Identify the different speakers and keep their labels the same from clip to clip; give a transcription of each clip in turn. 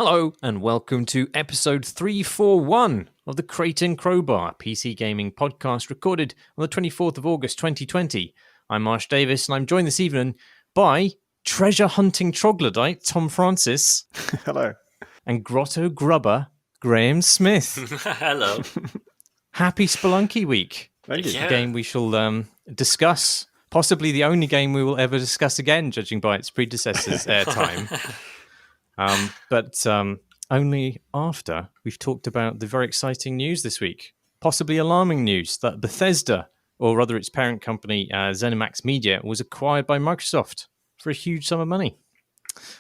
Speaker 1: Hello, and welcome to episode 341 of the Crate and Crowbar PC gaming podcast, recorded on the 24th of August 2020. I'm Marsh Davis, and I'm joined this evening by treasure hunting troglodyte Tom Francis.
Speaker 2: Hello.
Speaker 1: And grotto grubber Graham Smith.
Speaker 3: Hello.
Speaker 1: Happy Spelunky Week.
Speaker 2: Thank you.
Speaker 1: A game we shall discuss, possibly the only game we will ever discuss again, judging by its predecessor's airtime. But only after we've talked about the very exciting news this week, possibly alarming news, that Bethesda, or rather its parent company, ZeniMax Media, was acquired by Microsoft for a huge sum of money.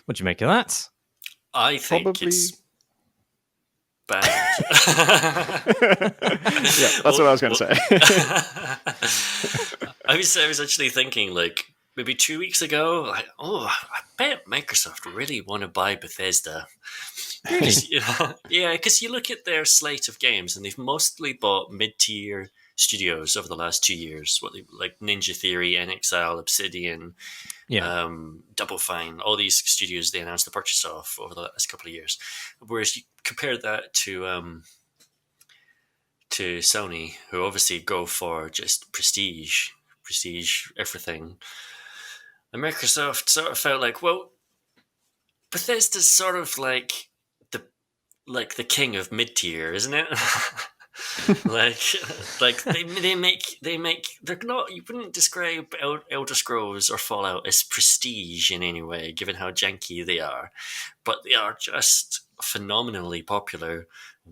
Speaker 1: What do you make of that?
Speaker 3: I think
Speaker 2: Probably
Speaker 3: it's bad.
Speaker 2: Yeah, that's what I was going to say.
Speaker 3: I was actually thinking, like, maybe 2 weeks ago, like, I bet Microsoft really want to buy Bethesda.
Speaker 1: Really?
Speaker 3: Yeah, because you look at their slate of games, and they've mostly bought mid-tier studios over the last 2 years. Like Ninja Theory, NXL, Obsidian, Double Fine, all these studios they announced the purchase of over the last couple of years. Whereas you compare that to Sony, who obviously go for just prestige everything. And Microsoft sort of felt like, well, Bethesda's sort of like the king of mid-tier, isn't it? like they make they're not, you wouldn't describe Elder Scrolls or Fallout as prestige in any way, given how janky they are, but they are just phenomenally popular,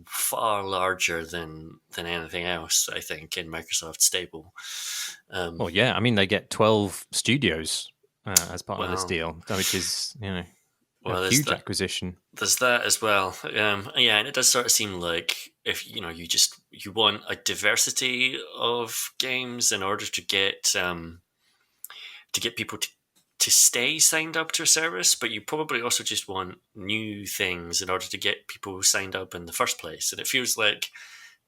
Speaker 3: far larger than anything else, I think, in Microsoft's stable.
Speaker 1: Well, yeah, I mean, they get 12 studios as part of this deal, which is, a huge acquisition.
Speaker 3: There's that as well. And it does sort of seem like if you want a diversity of games in order to get people to stay signed up to a service, but you probably also just want new things in order to get people signed up in the first place. And it feels like,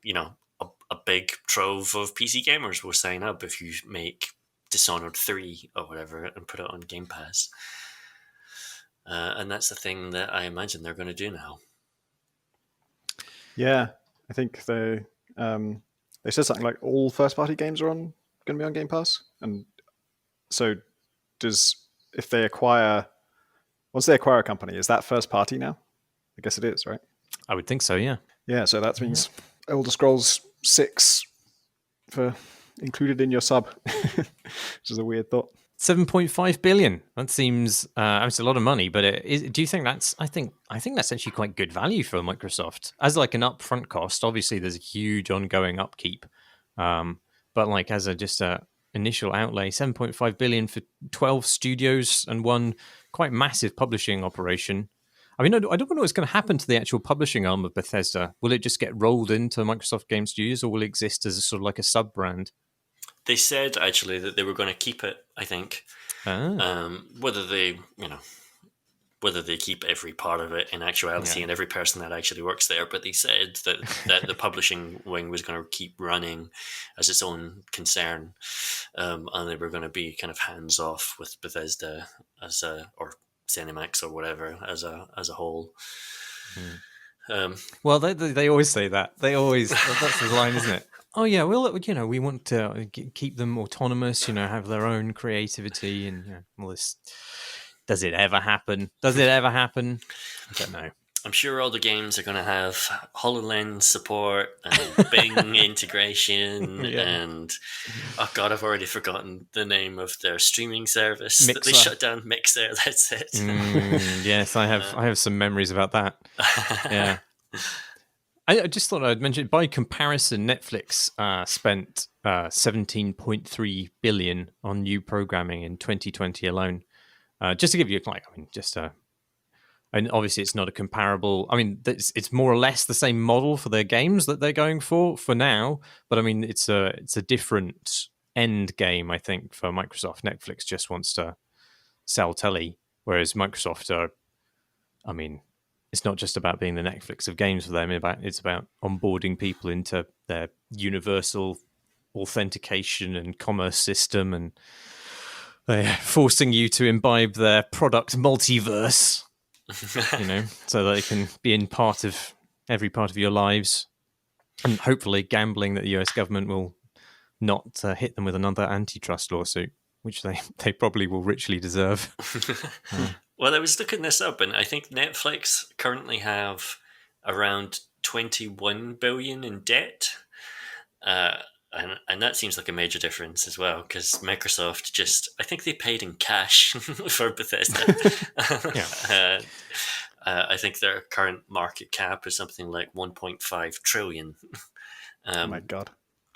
Speaker 3: a big trove of PC gamers will sign up if you make Dishonored 3 or whatever and put it on Game Pass. And that's the thing that I imagine they're going to do now.
Speaker 2: Yeah, I think they said something like all first-party games are going to be on Game Pass, and so once they acquire a company, is that first-party now? I guess it is, right?
Speaker 1: I would think so. Yeah.
Speaker 2: Yeah, so that means Elder Scrolls 6 for included in your sub, which is a weird thought.
Speaker 1: 7.5 billion. That seems it's a lot of money, but do you think that's? I think that's actually quite good value for Microsoft as like an upfront cost. Obviously, there's a huge ongoing upkeep, but like as a initial outlay, 7.5 billion for 12 studios and one quite massive publishing operation. I mean, I don't know what's going to happen to the actual publishing arm of Bethesda. Will it just get rolled into Microsoft Game Studios, or will it exist as a sort of like a sub brand?
Speaker 3: They said actually that they were going to keep it, I think. Whether they keep every part of it in actuality and every person that actually works there, but they said that the publishing wing was going to keep running as its own concern, and they were going to be kind of hands off with Bethesda or ZeniMax or whatever as a whole.
Speaker 1: Well, they always say that. That's the line, isn't it? Oh yeah, well, we want to keep them autonomous, have their own creativity, and all this. Does it ever happen? I don't know.
Speaker 3: I'm sure all the games are going to have HoloLens support and Bing integration, and oh god, I've already forgotten the name of their streaming service that they shut down. Mixer, that's it.
Speaker 1: Yes, I have some memories about that. Yeah. I just thought I'd mention, by comparison, Netflix spent 17.3 billion on new programming in 2020 alone. Just to give you and obviously it's not a comparable. I mean, it's more or less the same model for their games that they're going for now. But I mean, it's a different end game, I think, for Microsoft. Netflix just wants to sell telly, whereas Microsoft it's not just about being the Netflix of games for them. It's about onboarding people into their universal authentication and commerce system, and forcing you to imbibe their product multiverse. so that they can be in every part of your lives, and hopefully gambling that the US government will not hit them with another antitrust lawsuit, which they probably will richly deserve.
Speaker 3: Well, I was looking this up, and I think Netflix currently have around 21 billion in debt. And that seems like a major difference as well, because Microsoft I think they paid in cash for Bethesda. I think their current market cap is something like 1.5 trillion.
Speaker 2: Oh my God.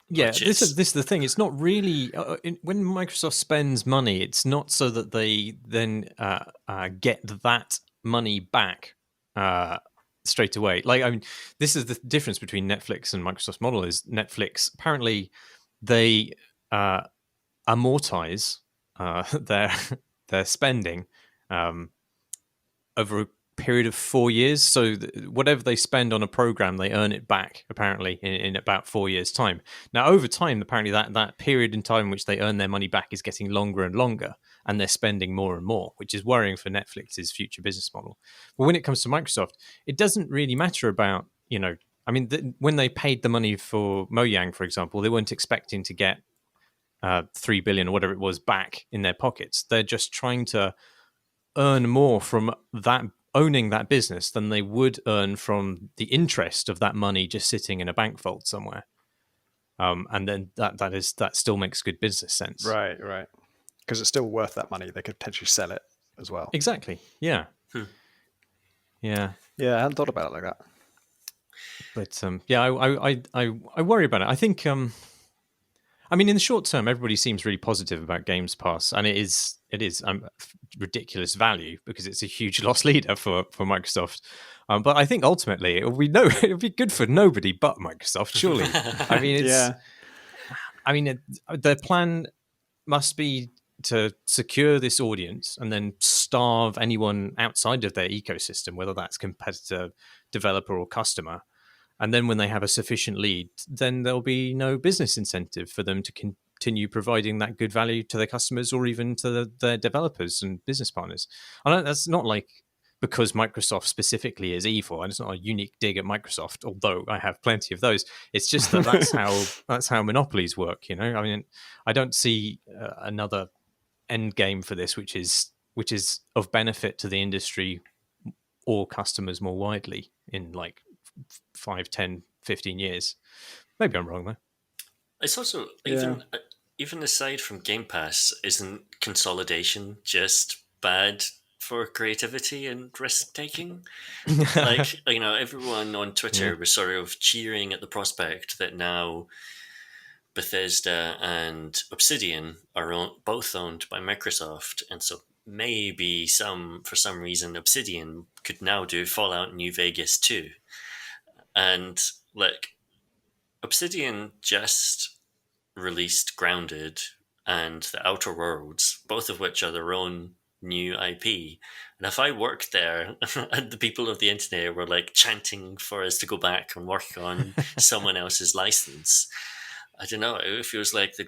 Speaker 1: Yeah, this is the thing. It's not really when Microsoft spends money, it's not so that they then get that money back straight away. Like, I mean, this is the difference between Netflix and Microsoft's model. Is Netflix apparently they amortize their spending over a period of 4 years. So whatever they spend on a program, they earn it back apparently in about 4 years' time. Now, over time, apparently that period in time in which they earn their money back is getting longer and longer, and they're spending more and more, which is worrying for Netflix's future business model. But when it comes to Microsoft, it doesn't really matter about, I mean, when they paid the money for Mojang, for example, they weren't expecting to get 3 billion or whatever it was back in their pockets. They're just trying to earn more from that owning that business than they would earn from the interest of that money just sitting in a bank vault somewhere. And then that still makes good business sense.
Speaker 2: Right. Because it's still worth that money. They could potentially sell it as well.
Speaker 1: Exactly. Yeah. Yeah.
Speaker 2: Yeah, I hadn't thought about it like that.
Speaker 1: But I worry about it. I think I mean, in the short term, everybody seems really positive about Games Pass, and it is ridiculous value because it's a huge loss leader for Microsoft. But I think ultimately it'll be good for nobody but Microsoft. Surely, I mean, I mean, their plan must be to secure this audience and then starve anyone outside of their ecosystem, whether that's competitor, developer, or customer. And then when they have a sufficient lead, then there'll be no business incentive for them to continue providing that good value to their customers or even to their developers and business partners. And that's not like because Microsoft specifically is evil, and it's not a unique dig at Microsoft, although I have plenty of those. It's just that's how monopolies work. I mean, I don't see another end game for this, which is of benefit to the industry or customers more widely in like 5, 10, 15 years. Maybe I'm wrong though.
Speaker 3: It's also even aside from Game Pass, isn't consolidation just bad for creativity and risk taking? Like, everyone on Twitter was sort of cheering at the prospect that now Bethesda and Obsidian are both owned by Microsoft, and so maybe for some reason Obsidian could now do Fallout New Vegas 2. And like, Obsidian just released Grounded and The Outer Worlds, both of which are their own new IP. And if I worked there and the people of the internet were like chanting for us to go back and work on someone else's license, I don't know. It feels like the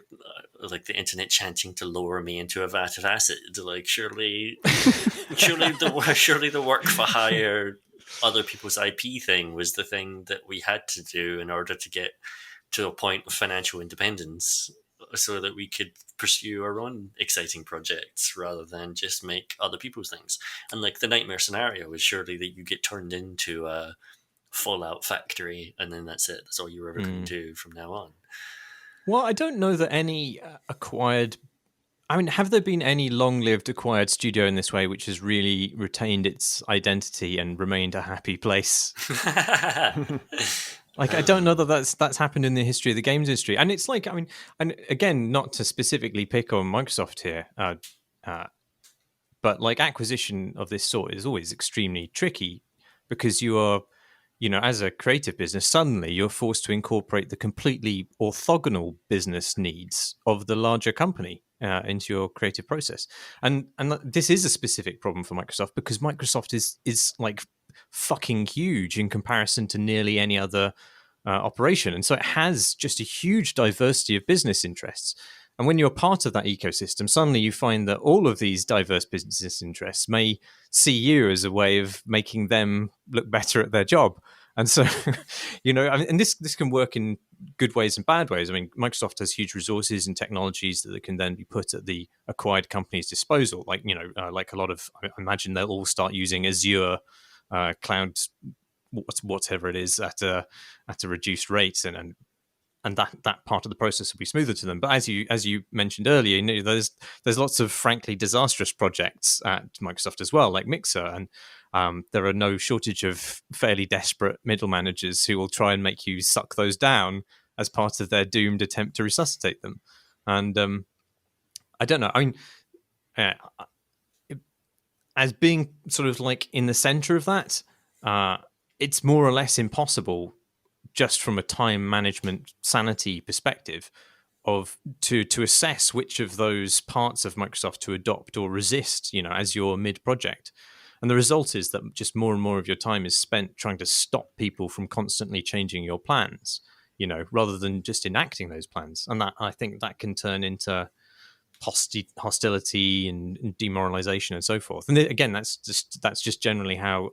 Speaker 3: internet chanting to lower me into a vat of acid. Like, surely the work for hire, other people's IP thing was the thing that we had to do in order to get to a point of financial independence, so that we could pursue our own exciting projects rather than just make other people's things. And like, the nightmare scenario is surely that you get turned into a Fallout factory, and then that's it. That's all you're ever going to do from now on.
Speaker 1: Well, I don't know that any acquired... I mean, have there been any long-lived acquired studio in this way which has really retained its identity and remained a happy place? Like, I don't know that that's happened in the history of the games industry. And it's like, I mean, and again, not to specifically pick on Microsoft here, but like, acquisition of this sort is always extremely tricky because you are... as a creative business, suddenly you're forced to incorporate the completely orthogonal business needs of the larger company into your creative process. And this is a specific problem for Microsoft because Microsoft is like fucking huge in comparison to nearly any other operation. And so it has just a huge diversity of business interests. And when you're part of that ecosystem, suddenly you find that all of these diverse business interests may see you as a way of making them look better at their job. And so, and this can work in good ways and bad ways. I mean, Microsoft has huge resources and technologies that can then be put at the acquired company's disposal. Like, like a lot of, I imagine they'll all start using Azure cloud, whatever it is, at a reduced rate, and that part of the process will be smoother to them. But as you mentioned earlier, there's lots of frankly disastrous projects at Microsoft as well, like Mixer, and there are no shortage of fairly desperate middle managers who will try and make you suck those down as part of their doomed attempt to resuscitate them. And I don't know. I mean, as being sort of like in the center of that, it's more or less impossible, just from a time management sanity perspective, to assess which of those parts of Microsoft to adopt or resist, as your mid project. And the result is that just more and more of your time is spent trying to stop people from constantly changing your plans, rather than just enacting those plans. And that, I think, that can turn into hostility and demoralization and so forth. And again, that's just generally how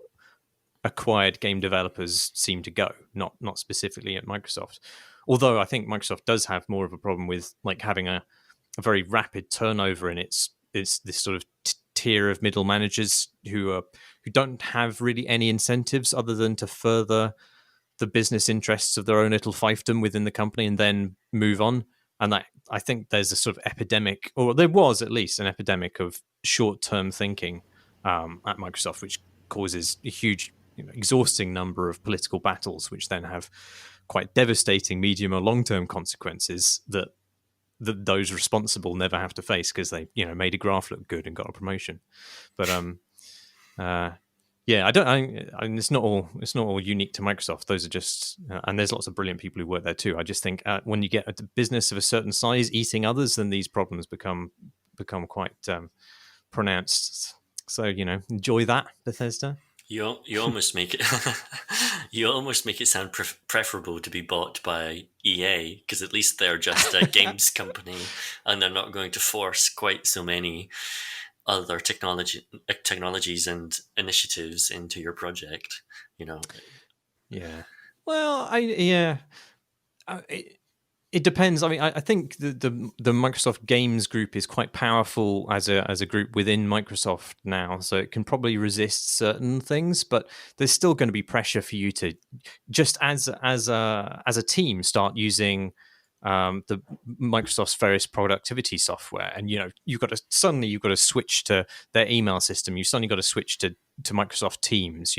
Speaker 1: acquired game developers seem to go, not specifically at Microsoft. Although I think Microsoft does have more of a problem with like having a very rapid turnover in its this sort of tier of middle managers who don't have really any incentives other than to further the business interests of their own little fiefdom within the company and then move on. And that, I think there's a sort of epidemic, or there was at least an epidemic of short-term thinking at Microsoft, which causes a huge, exhausting number of political battles, which then have quite devastating medium or long-term consequences that those responsible never have to face because they, made a graph look good and got a promotion. But yeah, I mean, it's not all unique to Microsoft. Those are just, and there's lots of brilliant people who work there too. I just think when you get a business of a certain size eating others, then these problems become quite pronounced. So enjoy that, Bethesda.
Speaker 3: You almost make it sound preferable to be bought by EA, because at least they're just a games company and they're not going to force quite so many other technologies and initiatives into your project.
Speaker 1: Yeah. Well, it depends. I mean, I think the Microsoft Games group is quite powerful as a group within Microsoft now, so it can probably resist certain things. But there's still going to be pressure for you to, just as a team, start using the Microsoft's various productivity software, and you've got to switch to their email system. You suddenly got to switch to Microsoft Teams,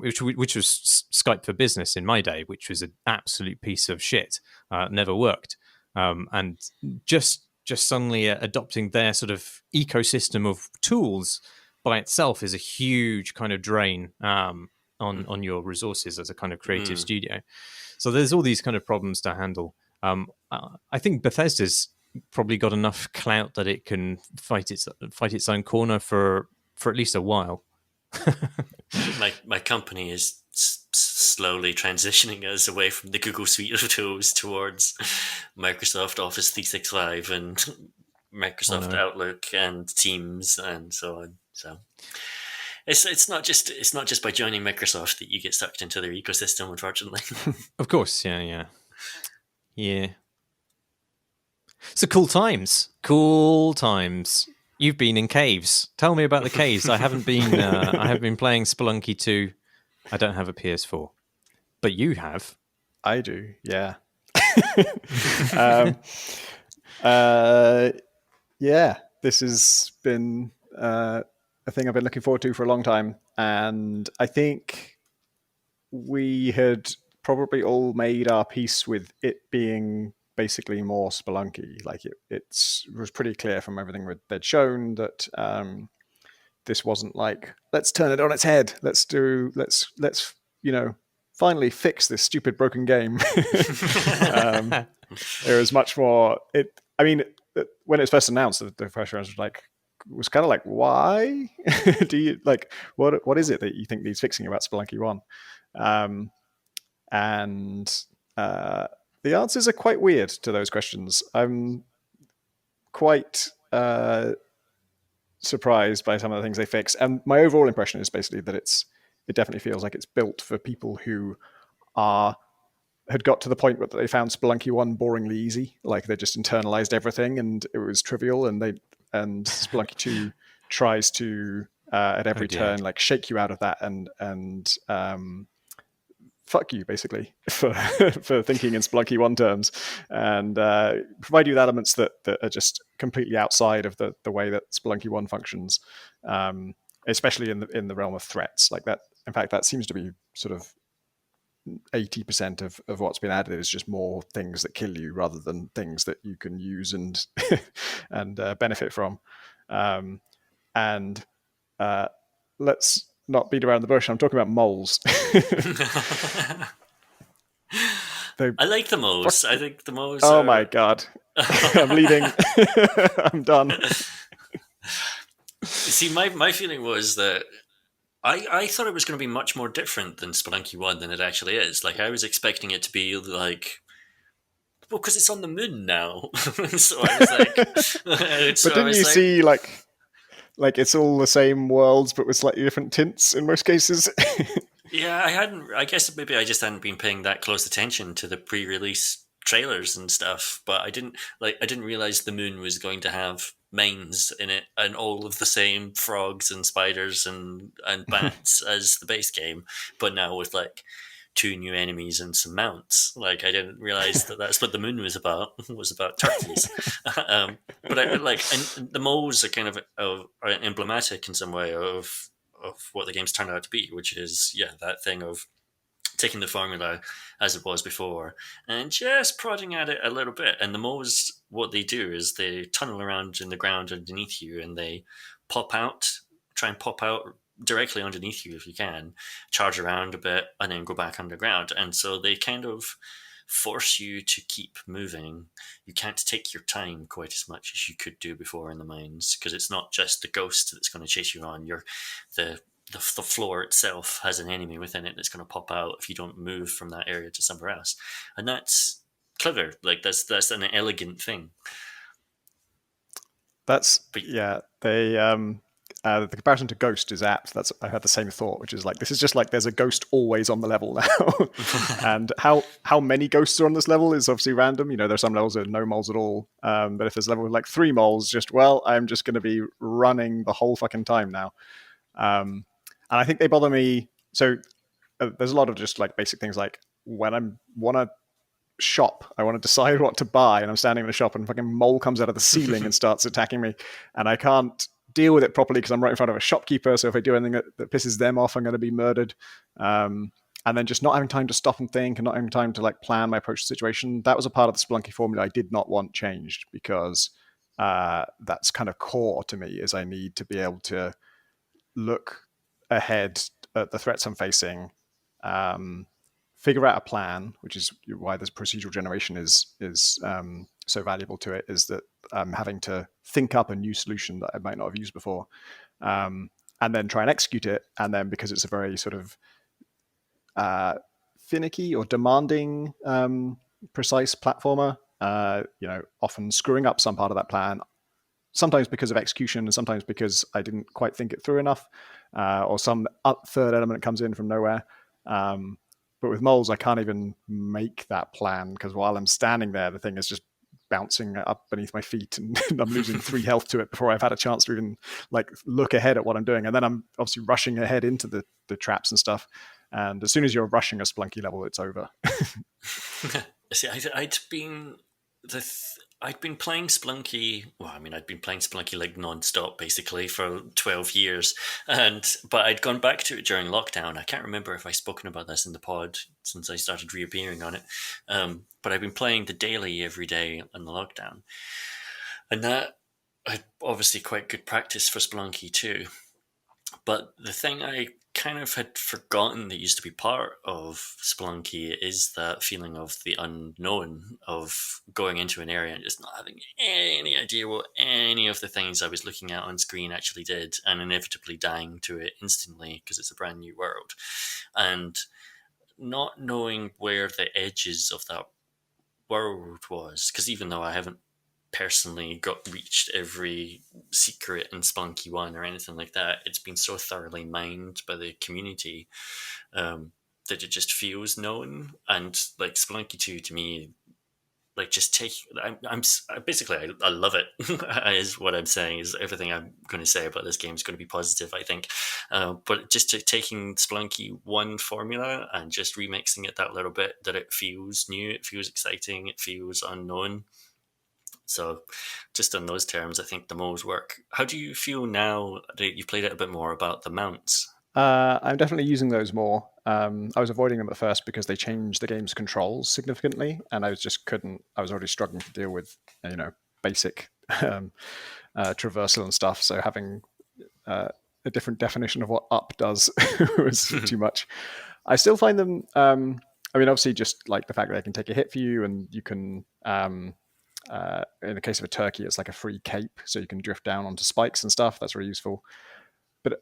Speaker 1: which was Skype for Business in my day, which was an absolute piece of shit. Never worked, and just suddenly adopting their sort of ecosystem of tools by itself is a huge kind of drain on your resources as a kind of creative studio. So there's all these kind of problems to handle. I think Bethesda's probably got enough clout that it can fight its own corner for at least a while.
Speaker 3: My company is slowly transitioning us away from the Google suite of tools towards Microsoft Office 365 and Microsoft Outlook and Teams and so on. So it's not just by joining Microsoft that you get sucked into their ecosystem, unfortunately.
Speaker 1: Of course, yeah. So cool times. You've been in caves. Tell me about the caves. I haven't been. I have been playing Spelunky 2. I don't have a PS4, but you have.
Speaker 2: I do. Yeah. Yeah. This has been a thing I've been looking forward to for a long time, and I think we had probably all made our peace with it being basically more Spelunky. Like it was pretty clear from everything they'd shown that this wasn't like, let's turn it on its head. Let's finally fix this stupid broken game. It was much more. When it was first announced, the first round was kind of like, why do you like what is it that you think needs fixing about Spelunky 1? And the answers are quite weird to those questions. quite surprised by some of the things they fix. And my overall impression is basically that it definitely feels like it's built for people who had got to the point where they found Spelunky 1 boringly easy. Like they just internalized everything and it was trivial, and Spelunky 2 tries to at every turn like shake you out of that and fuck you basically for thinking in Spelunky 1 terms, and provide you with elements that are just completely outside of the way that Spelunky 1 functions, especially in the realm of threats like that. In fact, that seems to be sort of 80% of what's been added is just more things that kill you rather than things that you can use and and benefit from. And let's not beat around the bush. I'm talking about moles.
Speaker 3: I like the moles. I think the moles.
Speaker 2: Oh my god, I'm leaving. I'm done.
Speaker 3: See, my feeling was that I thought it was going to be much more different than Spelunky 1 than it actually is. Like, I was expecting it to be like, well, because it's on the moon now. So I was like...
Speaker 2: But didn't you see, like it's all the same worlds, but with slightly different tints in most cases?
Speaker 3: Yeah, I guess maybe I just hadn't been paying that close attention to the pre-release trailers and stuff, but I didn't realize the moon was going to have mines in it and all of the same frogs and spiders and bats as the base game, but now with like 2 new enemies and some mounts. Like, I didn't realize that's what the moon was about. It was about turkeys. But and the moles are kind of are emblematic in some way of what the game's turned out to be, which is that thing of taking the formula as it was before and just prodding at it a little bit. And the moles, what they do is they tunnel around in the ground underneath you and they try and pop out directly underneath you if you can, charge around a bit and then go back underground. And so they kind of force you to keep moving. You can't take your time quite as much as you could do before in the mines, because it's not just the ghost that's going to chase you on. The floor itself has an enemy within it that's going to pop out if you don't move from that area to somewhere else, and that's clever. Like that's an elegant thing.
Speaker 2: They the comparison to Ghost is apt. I had the same thought, which is like, this is just like there's a ghost always on the level now. And how many ghosts are on this level is obviously random. You know, there's some levels with no moles at all. But if there's a level with like 3 moles, I'm just going to be running the whole fucking time now. And I think they bother me. So there's a lot of just like basic things, like when I want to shop, I want to decide what to buy, and I'm standing in a shop and fucking mole comes out of the ceiling and starts attacking me, and I can't deal with it properly because I'm right in front of a shopkeeper. So if I do anything that pisses them off, I'm going to be murdered. And then just not having time to stop and think, and not having time to like plan my approach to the situation. That was a part of the Spelunky formula I did not want changed, because that's kind of core to me, is I need to be able to look ahead at the threats I'm facing, figure out a plan, which is why this procedural generation is so valuable to it, is that I'm having to think up a new solution that I might not have used before, and then try and execute it. And then, because it's a very sort of finicky or demanding precise platformer, often screwing up some part of that plan, sometimes because of execution and sometimes because I didn't quite think it through enough, or some third element comes in from nowhere. But with moles, I can't even make that plan, because while I'm standing there, the thing is just bouncing up beneath my feet, and I'm losing 3 health to it before I've had a chance to even like look ahead at what I'm doing. And then I'm obviously rushing ahead into the traps and stuff. And as soon as you're rushing a Spelunky level, it's over.
Speaker 3: See, I'd been playing Spelunky. Well, I mean, I'd been playing Spelunky like non-stop basically for 12 years, but I'd gone back to it during lockdown. I can't remember if I've spoken about this in the pod since I started reappearing on it, but I've been playing the daily every day in the lockdown, and that had obviously quite good practice for Spelunky too. But the thing I kind of had forgotten that used to be part of Spelunky is that feeling of the unknown, of going into an area and just not having any idea what any of the things I was looking at on screen actually did, and inevitably dying to it instantly because it's a brand new world. And not knowing where the edges of that world was, because even though I haven't personally reached every secret in Spelunky 1 or anything like that. It's been so thoroughly mined by the community that it just feels known. And like Spelunky 2 to me, like just take, I'm basically, I love it is what I'm saying. Is everything I'm going to say about this game is going to be positive, I think. But just taking Spelunky 1 formula and just remixing it that little bit, that it feels new, it feels exciting, it feels unknown. So just on those terms, I think the moles work. How do you feel now that you've played it a bit more about the mounts?
Speaker 2: I'm definitely using those more. I was avoiding them at first because they changed the game's controls significantly, and I was already struggling to deal with, basic traversal and stuff. So having a different definition of what up does was too much. I still find them, obviously just like the fact that they can take a hit for you, and you can, in the case of a turkey, it's like a free cape, so you can drift down onto spikes and stuff. That's really useful. But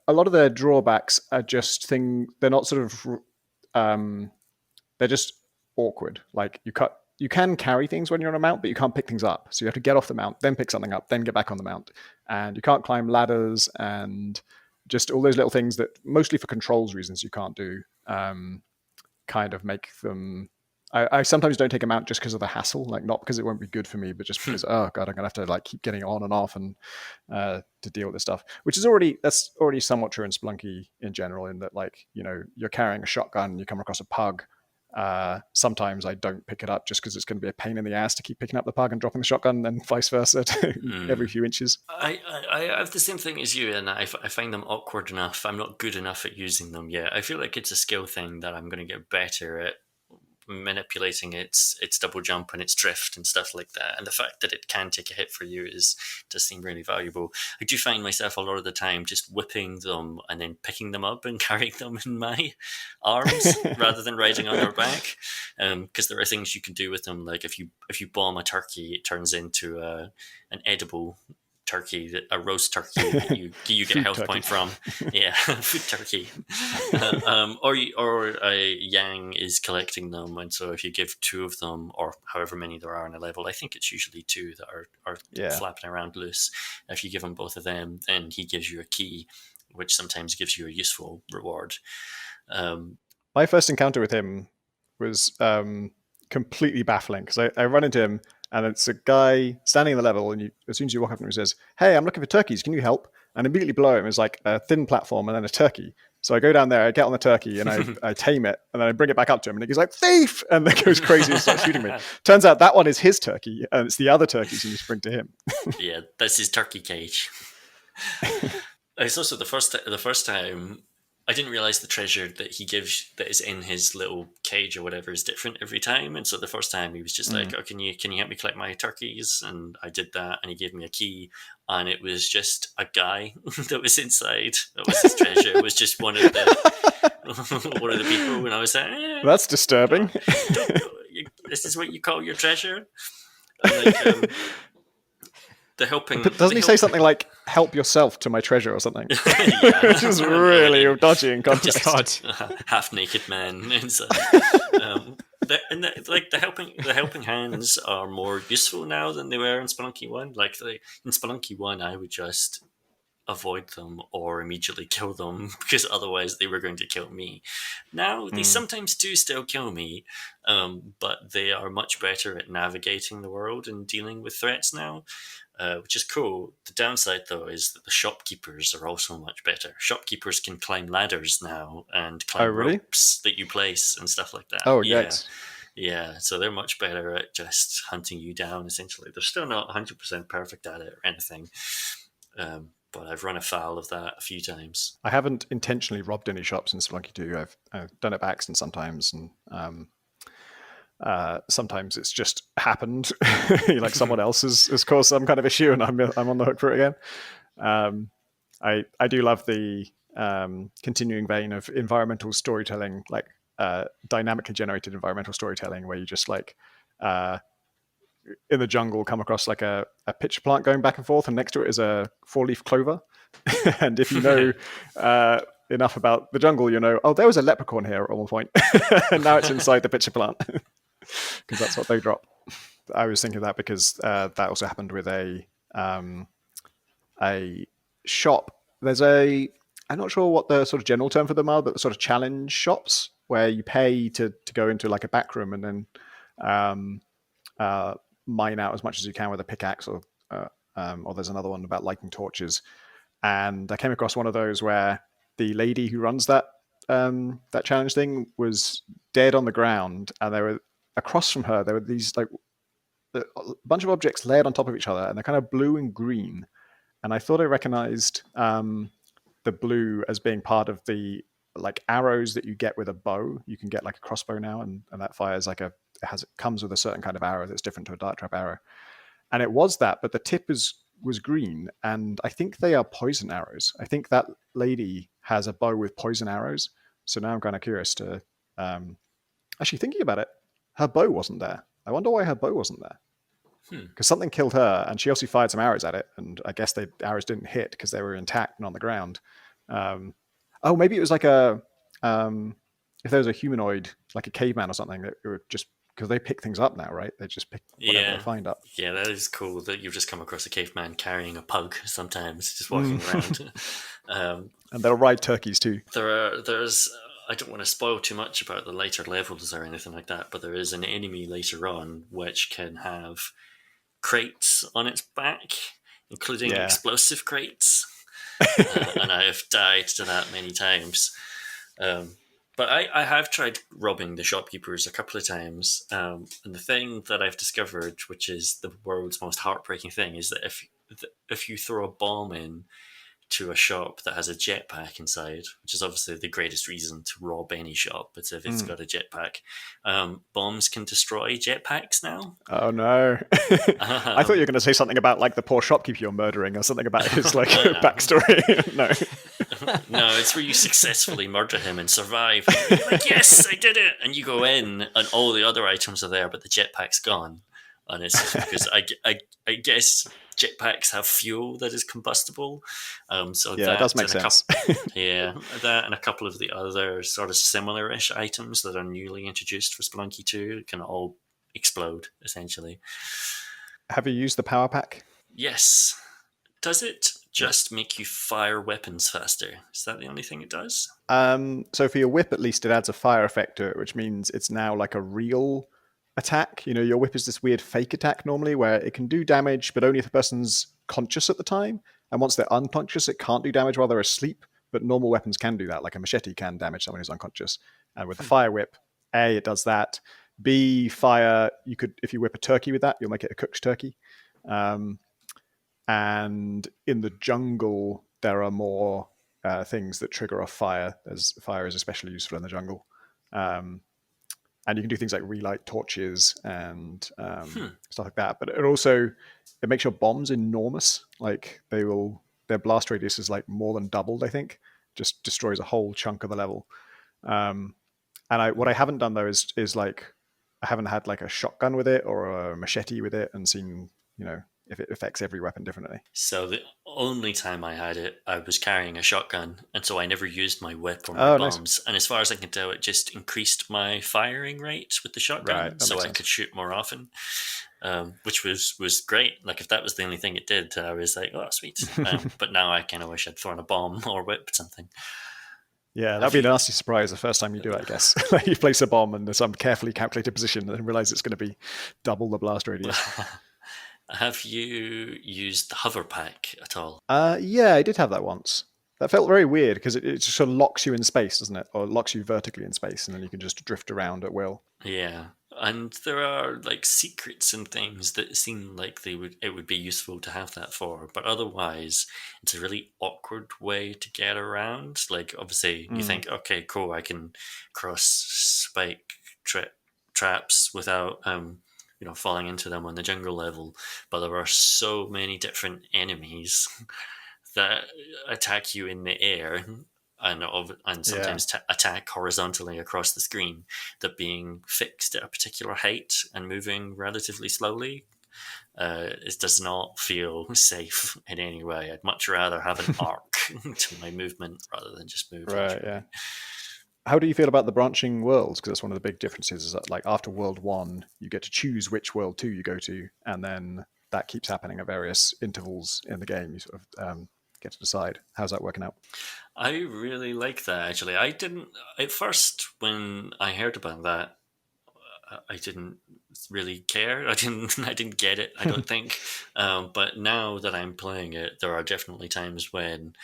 Speaker 2: a lot of their drawbacks are just they're not sort of, they're just awkward. Like you can carry things when you're on a mount, but you can't pick things up. So you have to get off the mount, then pick something up, then get back on the mount. And you can't climb ladders, and just all those little things that mostly for controls reasons you can't do, kind of make them... I sometimes don't take a mount just because of the hassle, like not because it won't be good for me, but just because, oh god, I'm gonna have to like keep getting on and off and to deal with this stuff. Which is that's already somewhat true in Spelunky in general, in that, like, you're carrying a shotgun and you come across a pug. Sometimes I don't pick it up just because it's going to be a pain in the ass to keep picking up the pug and dropping the shotgun, and then vice versa every few inches.
Speaker 3: I have the same thing as you, and I find them awkward enough. I'm not good enough at using them yet. I feel like it's a skill thing that I'm going to get better at, manipulating its double jump and its drift and stuff like that. And the fact that it can take a hit for you does seem really valuable. I do find myself a lot of the time just whipping them and then picking them up and carrying them in my arms rather than riding on their back, because there are things you can do with them, like if you bomb a turkey, it turns into an edible turkey, a roast turkey that you get a health point from. Yeah, food turkey. Or a Yang is collecting them, and so if you give 2 of them, or however many there are in a level, I think it's usually 2 that are flapping around loose. If you give him both of them, then he gives you a key, which sometimes gives you a useful reward.
Speaker 2: My first encounter with him was completely baffling, because I run into him, and it's a guy standing in the level, and as soon as you walk up to him, he says, "Hey, I'm looking for turkeys. Can you help?" And immediately below him is like a thin platform and then a turkey. So I go down there, I get on the turkey, and I tame it, and then I bring it back up to him, and he's like, "Thief!" And then goes crazy and starts shooting me. Turns out that one is his turkey, and it's the other turkeys you just bring to him.
Speaker 3: Yeah, that's his turkey cage. It's also the first time I didn't realize the treasure that he gives that is in his little cage or whatever is different every time. And so the first time he was just like, "Oh, can you help me collect my turkeys?" And I did that, and he gave me a key, and it was just a guy that was inside. That was his treasure. It was just one of the people. And I was like,
Speaker 2: "That's disturbing."
Speaker 3: This is what you call your treasure? And like,
Speaker 2: Doesn't he say something like "help yourself to my treasure" or something?
Speaker 3: Yeah.
Speaker 2: Which is really dodgy in context.
Speaker 3: Just half-naked man inside. The helping hands are more useful now than they were in Spelunky 1. Like in Spelunky 1, I would just avoid them or immediately kill them, because otherwise they were going to kill me. Now they sometimes do still kill me, but they are much better at navigating the world and dealing with threats now, which is cool. The downside, though, is that the shopkeepers are also much better. Shopkeepers can climb ladders now and climb ropes that you place and stuff like that.
Speaker 2: Oh, yes.
Speaker 3: Yeah, so they're much better at just hunting you down, essentially. They're still not 100% perfect at it or anything, but I've run afoul of that a few times.
Speaker 2: I haven't intentionally robbed any shops in Spelunky 2. I've done it by accident sometimes, and sometimes it's just happened. Like someone else has caused some kind of issue, and I'm on the hook for it again. I do love the continuing vein of environmental storytelling, like dynamically generated environmental storytelling, where you just like in the jungle come across like a pitcher plant going back and forth, and next to it is a 4-leaf clover. And if you know enough about the jungle, oh, there was a leprechaun here at one point, and now it's inside the pitcher plant, because that's what they drop. I was thinking of that because that also happened with a shop. I'm not sure what the sort of general term for them are, but the sort of challenge shops where you pay to go into like a back room and then mine out as much as you can with a pickaxe, or there's another one about lighting torches. And I came across one of those where the lady who runs that challenge thing was dead on the ground, and there were across from her there were these like a bunch of objects layered on top of each other, and they're kind of blue and green. And I thought I recognized the blue as being part of the like arrows that you get with a bow. You can get like a crossbow now, and that fires like it comes with a certain kind of arrow that's different to a dart trap arrow. And it was that, but the tip was green, and I think they are poison arrows. I think that lady has a bow with poison arrows. So now I'm kind of curious to actually thinking about it. Her bow wasn't there. I wonder why her bow wasn't there. Because something killed her, and she also fired some arrows at it, and I guess the arrows didn't hit because they were intact and on the ground. Maybe it was like if there was a humanoid, like a caveman or something, that were just because they pick things up now, right? They just pick whatever they find up.
Speaker 3: Yeah, that is cool that you've just come across a caveman carrying a pug sometimes, just walking around.
Speaker 2: And they'll ride turkeys too.
Speaker 3: There's I don't want to spoil too much about the later levels or anything like that, but there is an enemy later on which can have crates on its back, including explosive crates. And I have died to that many times. But I have tried robbing the shopkeepers a couple of times. And the thing that I've discovered, which is the world's most heartbreaking thing, is that if you throw a bomb in to a shop that has a jetpack inside, which is obviously the greatest reason to rob any shop, but if it's got a jetpack, bombs can destroy jetpacks now.
Speaker 2: Oh no. I thought you were going to say something about like the poor shopkeeper you're murdering, or something about his like backstory.
Speaker 3: No, it's where you successfully murder him and survive. And you're like, yes, I did it. And you go in and all the other items are there, but the jetpack's gone. And it's just because I guess jetpacks have fuel that is combustible. So
Speaker 2: that does make sense.
Speaker 3: That and a couple of the other sort of similar-ish items that are newly introduced for Spelunky 2 can all explode, essentially.
Speaker 2: Have you used the power pack?
Speaker 3: Yes. Does it just make you fire weapons faster? Is that the only thing it does?
Speaker 2: So for your whip, at least, it adds a fire effect to it, which means it's now like a real attack. You know, your whip is this weird fake attack normally where it can do damage, but only if the person's conscious at the time. And once they're unconscious, it can't do damage while they're asleep. But normal weapons can do that. Like a machete can damage someone who's unconscious. And with the fire whip, A, it does that. B, fire, you could, if you whip a turkey with that, you'll make it a cooked turkey. And in the jungle, there are more things that trigger off fire, as fire is especially useful in the jungle. And you can do things like relight torches and stuff like that. But it makes your bombs enormous. Like their blast radius is like more than doubled, I think. Just destroys a whole chunk of the level. And what I haven't done though is like I haven't had like a shotgun with it or a machete with it and seen, if it affects every weapon differently.
Speaker 3: So the only time I had it, I was carrying a shotgun, and so I never used my whip or my bombs. Nice. And as far as I can tell, it just increased my firing rate with the shotgun, so I could shoot more often, which was great. Like if that was the only thing it did, I was like, oh, sweet. But now I kind of wish I'd thrown a bomb or whipped something.
Speaker 2: Yeah, that'd be a nasty surprise the first time you do it, I guess. Like you place a bomb in some carefully calculated position and then realize it's going to be double the blast radius.
Speaker 3: Have you used the hover pack at all?
Speaker 2: Yeah, I did have that once. That felt very weird because it just sort of locks you in space, doesn't it? Or locks you vertically in space, and then you can just drift around at will.
Speaker 3: Yeah, and there are like secrets and things that seem like it would be useful to have that for, but otherwise, it's a really awkward way to get around. Like obviously, you think, okay, cool, I can cross spike traps without falling into them on the jungle level, but there are so many different enemies that attack you in the air and sometimes attack horizontally across the screen, that being fixed at a particular height and moving relatively slowly it does not feel safe in any way. I'd much rather have an arc to my movement rather than just move.
Speaker 2: Right, yeah. How do you feel about the branching worlds? Because that's one of the big differences. Is that like after World 1, you get to choose which World 2 you go to, and then that keeps happening at various intervals in the game. You sort of get to decide. How's that working out?
Speaker 3: I really like that, actually. I didn't at first when I heard about that. I didn't really care. I didn't. I didn't get it. I don't think. But now that I'm playing it, there are definitely times when,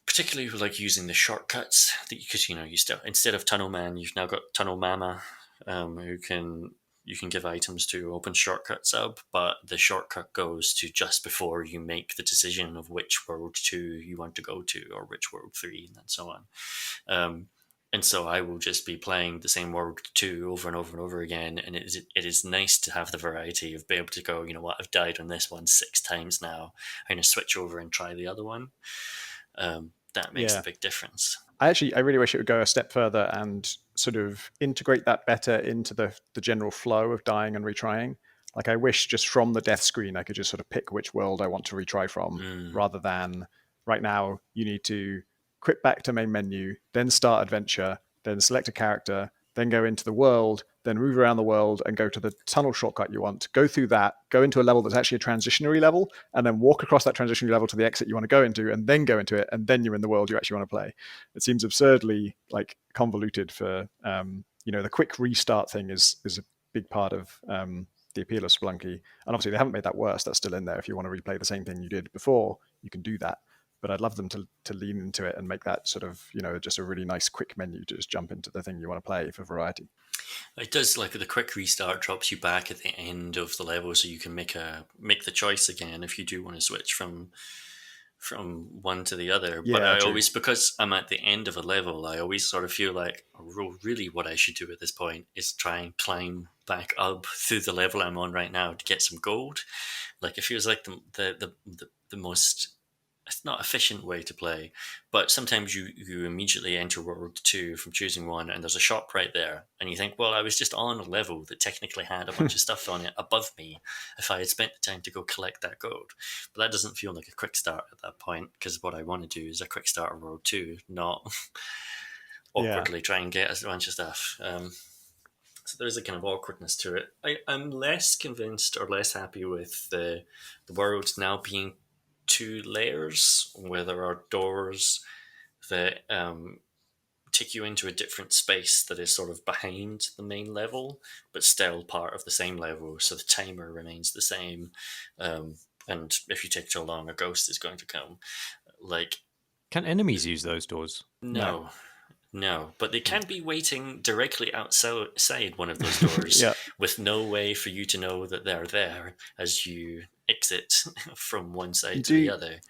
Speaker 3: particularly with like using the shortcuts, because you still, instead of Tunnel Man, you've now got Tunnel Mama, who can you can give items to open shortcuts up, but the shortcut goes to just before you make the decision of which World 2 you want to go to, or which World 3, and so on. And so I will just be playing the same World 2 over and over and over again, and it is nice to have the variety of being able to go, you know what, I've died on this one 6 times now, I'm going to switch over and try the other one. That makes a big difference.
Speaker 2: I really wish it would go a step further and sort of integrate that better into the general flow of dying and retrying. Like I wish just from the death screen, I could just sort of pick which world I want to retry from, rather than right now you need to quit back to main menu, then start adventure, then select a character, then go into the world, then move around the world and go to the tunnel shortcut you want, go through that, go into a level that's actually a transitionary level, and then walk across that transitionary level to the exit you want to go into, and then go into it, and then you're in the world you actually want to play. It seems absurdly like convoluted for, the quick restart thing is a big part of the appeal of Spelunky. And obviously they haven't made that worse. That's still in there. If you want to replay the same thing you did before, you can do that. But I'd love them to lean into it and make that sort of, just a really nice quick menu to just jump into the thing you want to play for variety.
Speaker 3: It does, like the quick restart drops you back at the end of the level, so you can make the choice again if you do want to switch from one to the other.
Speaker 2: Yeah,
Speaker 3: but I
Speaker 2: true.
Speaker 3: always, because I'm at the end of a level, I always sort of feel like, really what I should do at this point is try and climb back up through the level I'm on right now to get some gold. Like it feels like the most, it's not efficient way to play, but sometimes you immediately enter World 2 from choosing one, and there's a shop right there, and you think, well, I was just on a level that technically had a bunch of stuff on it above me if I had spent the time to go collect that gold. But that doesn't feel like a quick start at that point, because what I want to do is a quick start of World 2, not awkwardly try and get a bunch of stuff. So there's a kind of awkwardness to it. I'm less convinced or less happy with the world now being 2 layers, where there are doors that take you into a different space that is sort of behind the main level, but still part of the same level. So the timer remains the same, and if you take too long, a ghost is going to come. Like,
Speaker 1: can enemies use those doors?
Speaker 3: No, but they can be waiting directly outside one of those doors with no way for you to know that they're there as you exit from one side to the other.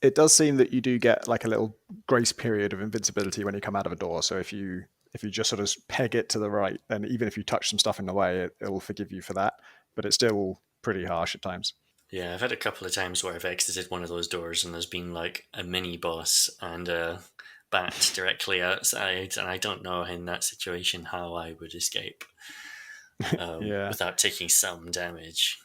Speaker 2: It does seem that you do get like a little grace period of invincibility when you come out of a door. So if you just sort of peg it to the right, then even if you touch some stuff in the way, it'll forgive you for that. But it's still pretty harsh at times.
Speaker 3: Yeah, I've had a couple of times where I've exited one of those doors and there's been like a mini boss and a bat directly outside, and I don't know in that situation how I would escape without taking some damage.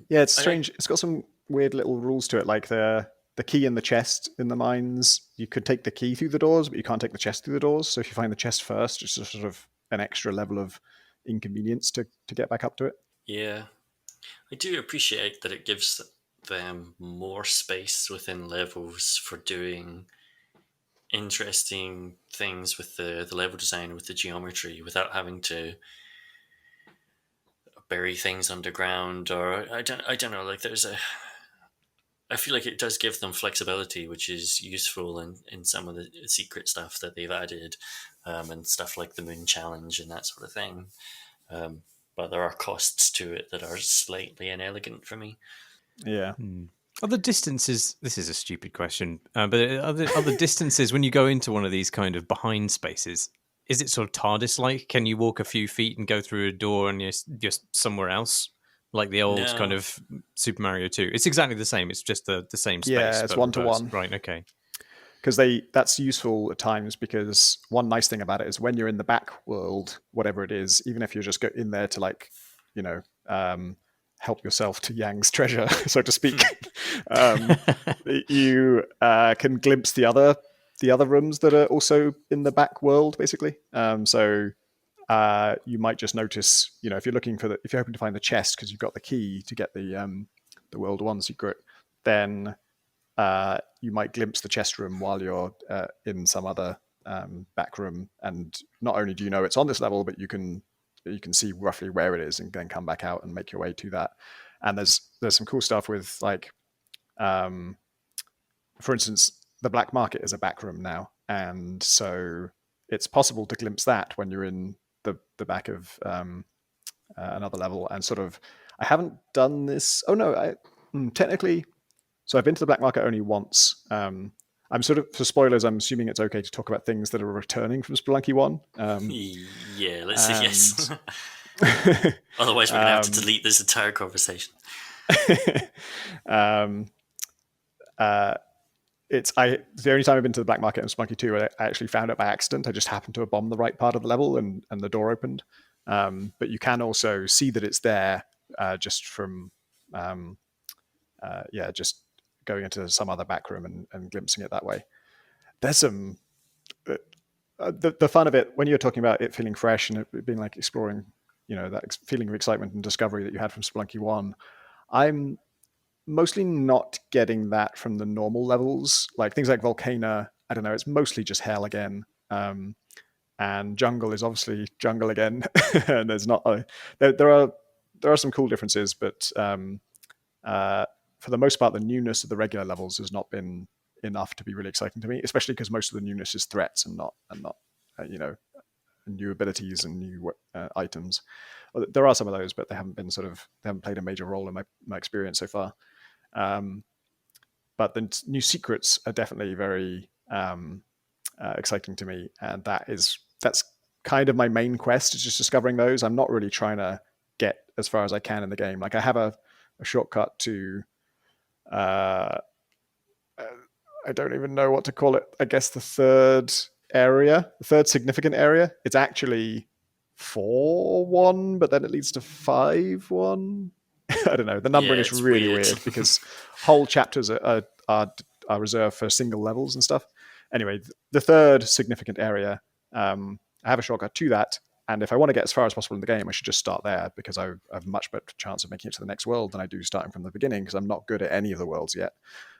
Speaker 2: It's strange. It's got some weird little rules to it, like the key in the chest in the mines. You could take the key through the doors, but you can't take the chest through the doors. So if you find the chest first, it's just sort of an extra level of inconvenience to get back up to it.
Speaker 3: Yeah, I do appreciate that it gives them more space within levels for doing interesting things with the level design, with the geometry, without having to bury things underground, or I don't know, like I feel like it does give them flexibility, which is useful in some of the secret stuff that they've added, and stuff like the Moon Challenge and that sort of thing. But there are costs to it that are slightly inelegant for me.
Speaker 2: Yeah.
Speaker 1: Are the distances, this is a stupid question, but are the distances when you go into one of these kind of behind spaces, is it sort of TARDIS-like? Can you walk a few feet and go through a door and you're just somewhere else? Like the old kind of Super Mario 2. It's exactly the same. It's just the same space.
Speaker 2: Yeah, it's one-to-one.
Speaker 1: Right, okay.
Speaker 2: Because that's useful at times, because one nice thing about it is when you're in the back world, whatever it is, even if you just go in there to like, help yourself to Yang's treasure, so to speak, you can glimpse the other the other rooms that are also in the back world, basically. So you might just notice, if you're looking if you're hoping to find the chest because you've got the key to get the World 1 secret, then you might glimpse the chest room while you're in some other back room, and not only do you know it's on this level, but you can see roughly where it is, and then come back out and make your way to that. And there's some cool stuff with, like, for instance, the black market is a back room now, and so it's possible to glimpse that when you're in the back of another level. And sort of, I haven't done this. Oh no, technically. So I've been to the black market only once. I'm sort of, for spoilers, I'm assuming it's okay to talk about things that are returning from Spelunky 1.
Speaker 3: Yeah, let's say yes. Otherwise, we're going to have to delete this entire conversation.
Speaker 2: It's the only time I've been to the black market in Spelunky 2, I actually found it by accident. I just happened to have bombed the right part of the level, and the door opened. But you can also see that it's there just from just going into some other back room and glimpsing it that way. There's some the fun of it when you're talking about it feeling fresh and it being like exploring, that feeling of excitement and discovery that you had from Spelunky 1. I'm mostly not getting that from the normal levels, like things like Volcano. I don't know, it's mostly just hell again, and jungle is obviously jungle again. And there's not there are some cool differences, but for the most part, the newness of the regular levels has not been enough to be really exciting to me, especially because most of the newness is threats and not new abilities and new items. There are some of those, but they haven't played a major role in my experience so far. But the new secrets are definitely very exciting to me, and that's kind of my main quest, is just discovering those. I'm not really trying to get as far as I can in the game. Like, I have a shortcut to I don't even know what to call it. I guess the third significant area. It's actually 4-1, but then it leads to 5-1. I don't know. The numbering is really weird because whole chapters are reserved for single levels and stuff. Anyway, the third significant area, I have a shortcut to that. And if I want to get as far as possible in the game, I should just start there, because I have a much better chance of making it to the next world than I do starting from the beginning, because I'm not good at any of the worlds yet.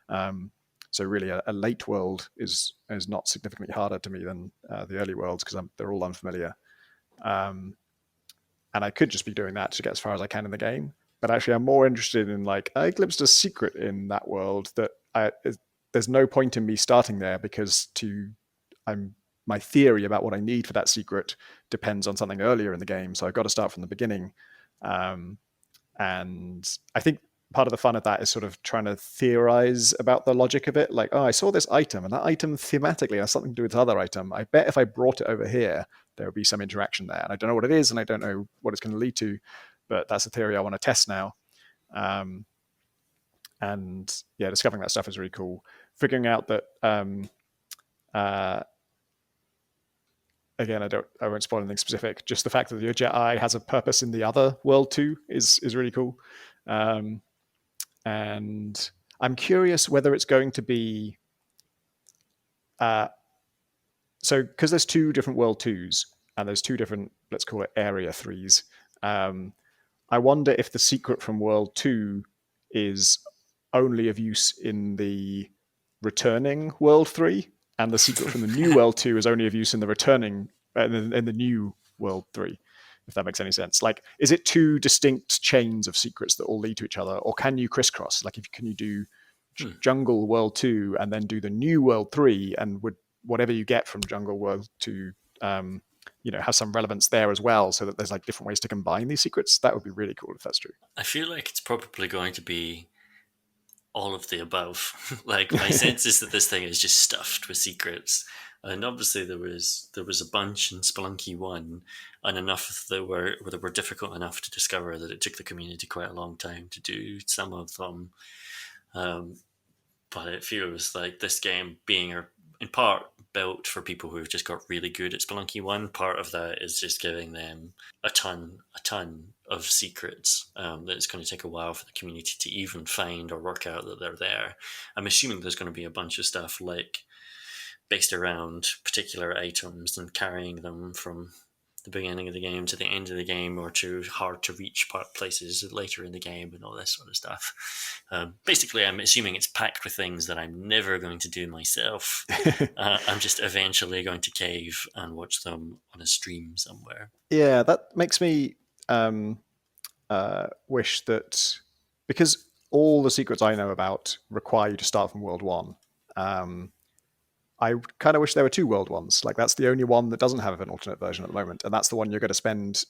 Speaker 2: So really, a late world is not significantly harder to me than the early worlds, because they're all unfamiliar. And I could just be doing that to get as far as I can in the game. But actually, I'm more interested in, like, I glimpsed a secret in that world that there's no point in me starting there, because my theory about what I need for that secret depends on something earlier in the game. So I've got to start from the beginning. And I think part of the fun of that is sort of trying to theorize about the logic of it. Like, oh, I saw this item, and that item thematically has something to do with this other item. I bet if I brought it over here, there would be some interaction there. And I don't know what it is, and I don't know what it's going to lead to, but that's a theory I want to test now. And yeah, discovering that stuff is really cool. Figuring out that, again, I won't spoil anything specific. Just the fact that your Jet-Eye has a purpose in the other world too is really cool. And I'm curious whether it's going to be so, because there's 2 different world 2s and there's 2 different, let's call it area 3s. I wonder if the secret from world 2 is only of use in the returning world 3, and the secret from the new world 2 is only of use in the returning in the new world 3, if that makes any sense. Like, is it 2 distinct chains of secrets that all lead to each other, or can you crisscross? Like, can you do jungle world 2 and then do the new world 3, and would whatever you get from jungle world 2 have some relevance there as well, so that there's like different ways to combine these secrets? That would be really cool if that's true.
Speaker 3: I feel like it's probably going to be all of the above. Like, my sense is that this thing is just stuffed with secrets, and obviously there was a bunch in Spelunky 1, and enough that were difficult enough to discover that it took the community quite a long time to do some of them. But it feels like this game, being in part built for people who have just got really good at Spelunky 1, part of that is just giving them a ton of secrets that it's going to take a while for the community to even find or work out that they're there. I'm assuming there's going to be a bunch of stuff like based around particular items and carrying them from the beginning of the game to the end of the game, or to hard to reach places later in the game, and all this sort of stuff. Basically, I'm assuming it's packed with things that I'm never going to do myself. I'm just eventually going to cave and watch them on a stream somewhere.
Speaker 2: Yeah, that makes me wish that, because all the secrets I know about require you to start from World 1. I kind of wish there were 2 World 1s. Like, that's the only one that doesn't have an alternate version at the moment, and that's the one you're going to spend,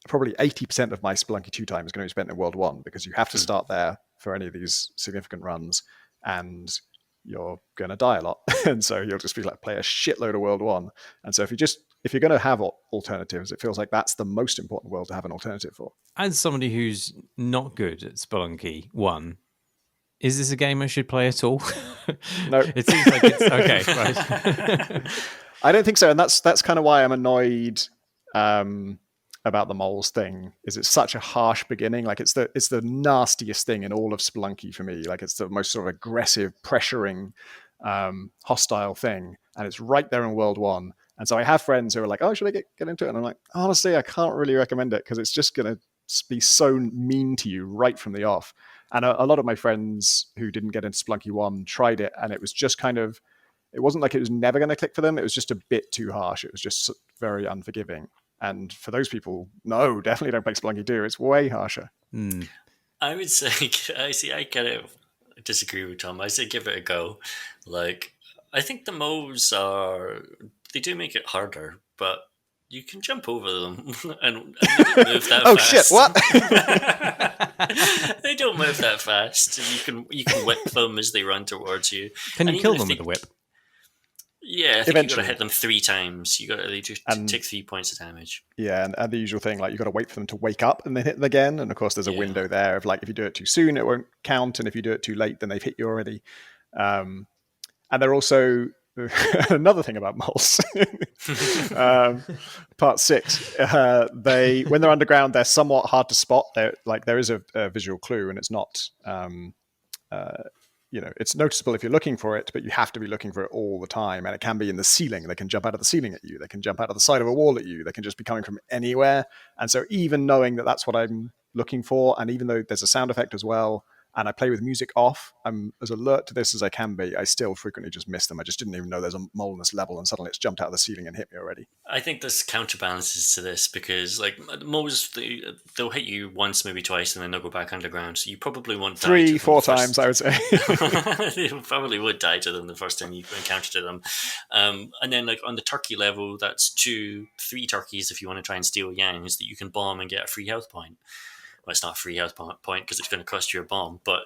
Speaker 2: probably 80% of my Spelunky 2 time is going to be spent in World 1, because you have to start there for any of these significant runs, and you're going to die a lot. And so you'll just be like, play a shitload of World 1. And so if you're going to have alternatives, it feels like that's the most important world to have an alternative for.
Speaker 1: As somebody who's not good at Spelunky 1, is this a game I should play at all?
Speaker 2: No.
Speaker 1: It seems like it's okay. Right.
Speaker 2: I don't think so, and that's kind of why I'm annoyed about the moles thing. Is it's such a harsh beginning? Like, it's the nastiest thing in all of Spelunky for me. Like, it's the most sort of aggressive, pressuring, hostile thing, and it's right there in World 1. And so I have friends who are like, "Oh, should I get into it?" And I'm like, honestly, I can't really recommend it, because it's just going to be so mean to you right from the off. And a lot of my friends who didn't get into Spelunky 1 tried it, and it was just kind of, it wasn't like it was never going to click for them. It was just a bit too harsh. It was just very unforgiving. And for those people, no, definitely don't play Spelunky 2. It's way harsher.
Speaker 3: I would say, I kind of disagree with Tom. I say give it a go. Like, I think the moles they do make it harder, but you can jump over them, and they don't move that
Speaker 2: Oh
Speaker 3: fast.
Speaker 2: shit! What?
Speaker 3: They don't move that fast. You can whip them as they run towards you.
Speaker 1: Can
Speaker 3: And
Speaker 1: you kill
Speaker 3: even
Speaker 1: them
Speaker 3: if
Speaker 1: with a whip?
Speaker 3: Yeah, I think you got to hit them 3 times. They do
Speaker 2: And-
Speaker 3: take 3 points of damage.
Speaker 2: Yeah, and the usual thing, like, you got to wait for them to wake up and then hit them again. And of course, there's a window there of, like, if you do it too soon, it won't count, and if you do it too late, then they've hit you already. And they're also another thing about moles. Part 6, when they're underground, they're somewhat hard to spot. There is a visual clue, and it's not. It's noticeable if you're looking for it, but you have to be looking for it all the time. And it can be in the ceiling. They can jump out of the ceiling at you. They can jump out of the side of a wall at you. They can just be coming from anywhere. And so even knowing that that's what I'm looking for, and even though there's a sound effect as well, and I play with music off, I'm as alert to this as I can be, I still frequently just miss them. I just didn't even know there's a mole in this level, and suddenly it's jumped out of the ceiling and hit me already.
Speaker 3: I think there's counterbalances to this, because, like, moles, they'll hit you once, maybe twice, and then they'll go back underground. So you probably won't die
Speaker 2: 3-4 times, I would say.
Speaker 3: You probably would die to them the first time you encountered them. And then, like, on the turkey level, that's 2-3 turkeys if you want to try and steal yangs that you can bomb and get a free health point. Well, it's not a free health point because it's going to cost you a bomb, but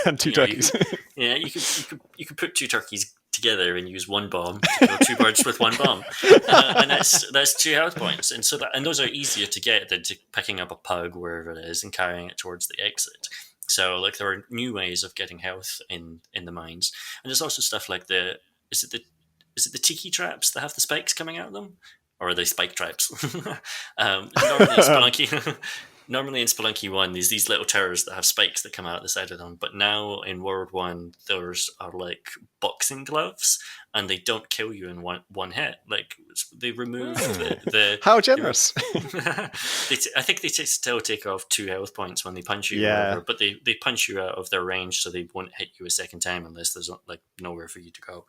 Speaker 2: and 2 turkeys.
Speaker 3: You could put 2 turkeys together and use 1 bomb to kill 2 birds with 1 bomb, and that's 2 health points. And those are easier to get than picking up a pug wherever it is and carrying it towards the exit. So, like, there are new ways of getting health in the mines, and there's also stuff like is it the tiki traps that have the spikes coming out of them, or are they spike traps? Normally in Spelunky 1, there's these little towers that have spikes that come out the side of them. But now in World 1, those are like boxing gloves, and they don't kill you in one hit. Like, they remove the
Speaker 2: How generous.
Speaker 3: I think they still take off 2 health points when they punch you,
Speaker 2: Yeah.
Speaker 3: or whatever, but they punch you out of their range, so they won't hit you a second time unless there's, like, nowhere for you to go.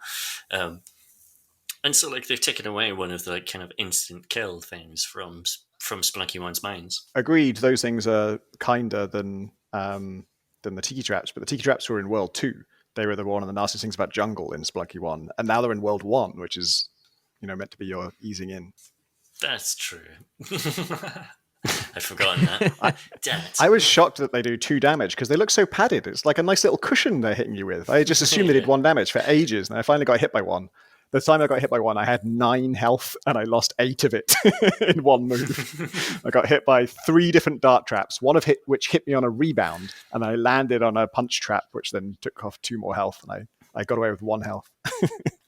Speaker 3: And so, like, they've taken away one of the, like, kind of instant kill things from Spelunky 1's mines.
Speaker 2: Agreed, those things are kinder than the tiki traps, but the tiki traps were in World 2. They were one of the nastiest things about jungle in Spelunky 1, and now they're in World 1, which is, meant to be your easing in.
Speaker 3: That's true. I've forgotten that. Damn it.
Speaker 2: I was shocked that they do 2 damage, because they look so padded. It's like a nice little cushion they're hitting you with. I just assumed they did 1 damage for ages, and I finally got hit by 1. The time I got hit by 1, I had 9 health, and I lost 8 of it in 1 move. I got hit by 3 different dart traps, one of which hit me on a rebound, and I landed on a punch trap, which then took off 2 more health, and I got away with 1 health.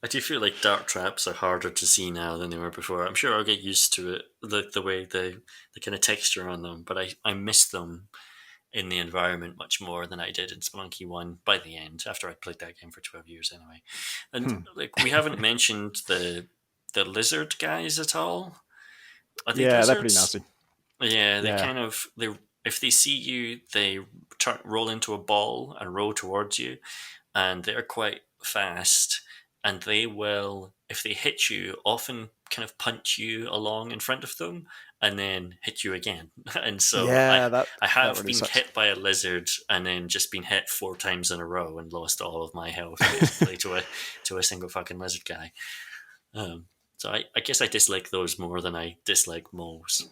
Speaker 3: I do feel like dart traps are harder to see now than they were before. I'm sure I'll get used to it, the way the kind of texture on them, but I miss them in the environment much more than I did in Spelunky 1 by the end, after I played that game for 12 years anyway. And like, we haven't mentioned the lizard guys at all. Are they
Speaker 2: Yeah,
Speaker 3: lizards?
Speaker 2: they're pretty nasty.
Speaker 3: Yeah, they
Speaker 2: Yeah.
Speaker 3: kind of, if they see you, they roll into a ball and roll towards you, and they're quite fast, and they will, if they hit you, often kind of punch you along in front of them and then hit you again. And so
Speaker 2: Yeah,
Speaker 3: I have
Speaker 2: really
Speaker 3: been
Speaker 2: sucks.
Speaker 3: hit by a lizard and then just been hit 4 times in a row and lost all of my health basically to a single fucking lizard guy. So I guess I dislike those more than I dislike moles.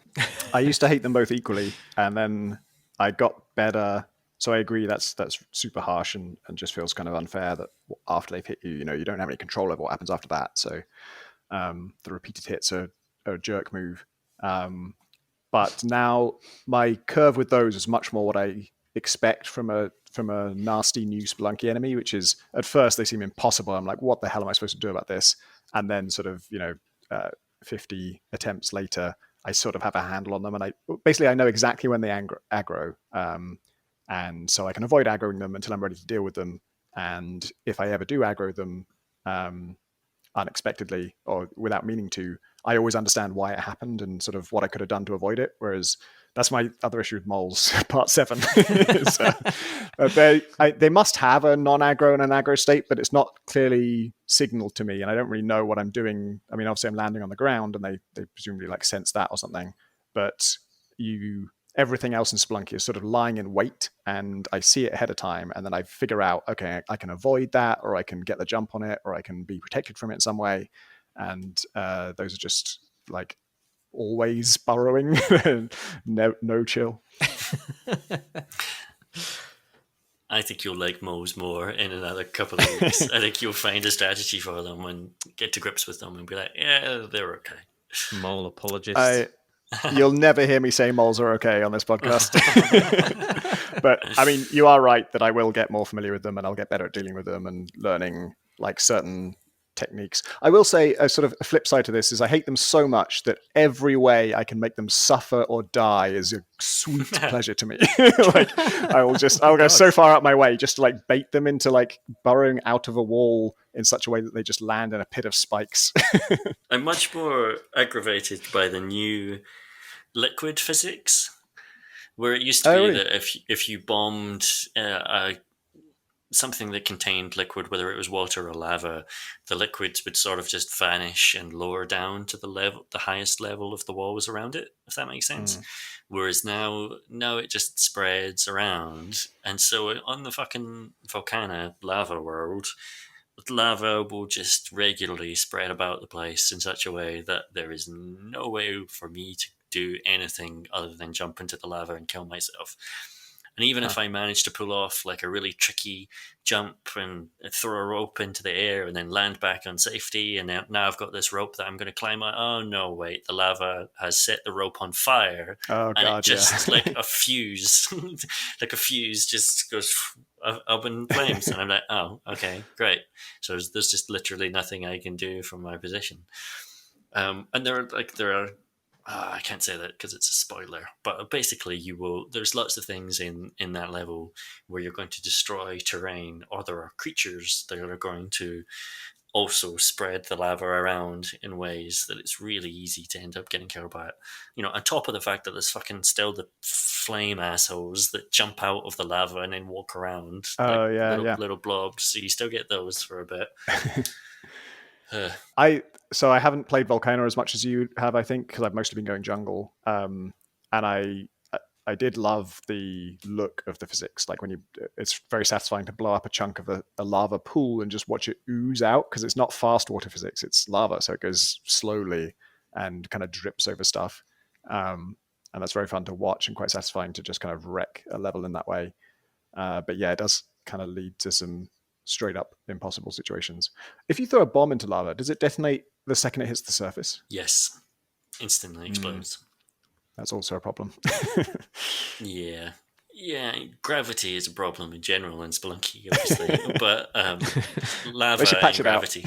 Speaker 2: I used to hate them both equally, and then I got better. So I agree that's super harsh and just feels kind of unfair that after they've hit you, you don't have any control over what happens after that. So the repeated hits are a jerk move. But now my curve with those is much more what I expect from a nasty new Spelunky enemy, which is at first they seem impossible. I'm like, what the hell am I supposed to do about this? And then sort of 50 attempts later, I sort of have a handle on them, and I know exactly when they aggro, and so I can avoid aggroing them until I'm ready to deal with them. And if I ever do aggro them unexpectedly or without meaning to, I always understand why it happened and sort of what I could have done to avoid it. Whereas that's my other issue with moles, part 7. They must have a non-aggro and an aggro state, but it's not clearly signaled to me, and I don't really know what I'm doing. I mean, obviously I'm landing on the ground, and they presumably like sense that or something. But everything else in Spelunky is sort of lying in wait, and I see it ahead of time, and then I figure out, okay, I can avoid that, or I can get the jump on it, or I can be protected from it in some way. And those are just like always burrowing, no chill.
Speaker 3: I think you'll like moles more in another couple of weeks. I think you'll find a strategy for them and get to grips with them and be like, yeah, they're okay.
Speaker 1: Mole apologist.
Speaker 2: You'll never hear me say moles are okay on this podcast. But I mean, you are right that I will get more familiar with them, and I'll get better at dealing with them and learning like certain techniques. I will say a sort of a flip side to this is I hate them so much that every way I can make them suffer or die is a sweet pleasure to me. Like I'll go so far out my way just to like bait them into like burrowing out of a wall in such a way that they just land in a pit of spikes.
Speaker 3: I'm much more aggravated by the new liquid physics, where it used to be
Speaker 2: really?
Speaker 3: that if you bombed something that contained liquid, whether it was water or lava, the liquids would sort of just vanish and lower down to the highest level of the walls around it, if that makes sense. Whereas now it just spreads around, and so on the fucking Volcana lava world, lava will just regularly spread about the place in such a way that there is no way for me to do anything other than jump into the lava and kill myself. And even if I manage to pull off like a really tricky jump and throw a rope into the air and then land back on safety, and now I've got this rope that I'm going to climb on. Oh no, wait, the lava has set the rope on fire.
Speaker 2: Oh
Speaker 3: and
Speaker 2: god,
Speaker 3: it just
Speaker 2: yeah.
Speaker 3: like a fuse, like a fuse just goes up in flames. And I'm like, oh, okay, great. So there's just literally nothing I can do from my position. And there are I can't say that because it's a spoiler, but basically there's lots of things in that level where you're going to destroy terrain, or there are creatures that are going to also spread the lava around in ways that it's really easy to end up getting killed by it. On top of the fact that there's fucking still the flame assholes that jump out of the lava and then walk around little blobs, so you still get those for a bit.
Speaker 2: I haven't played Volcano as much as you have, I think, because I've mostly been going jungle. And I did love the look of the physics. Like it's very satisfying to blow up a chunk of a lava pool and just watch it ooze out, because it's not fast water physics, it's lava, so it goes slowly and kind of drips over stuff. And that's very fun to watch and quite satisfying to just kind of wreck a level in that way. But yeah, it does kind of lead to some straight up impossible situations. If you throw a bomb into lava, does it detonate the second it hits the surface?
Speaker 3: Yes. Instantly explodes.
Speaker 2: That's also a problem.
Speaker 3: Yeah, gravity is a problem in general in Spelunky, obviously, but lava and gravity.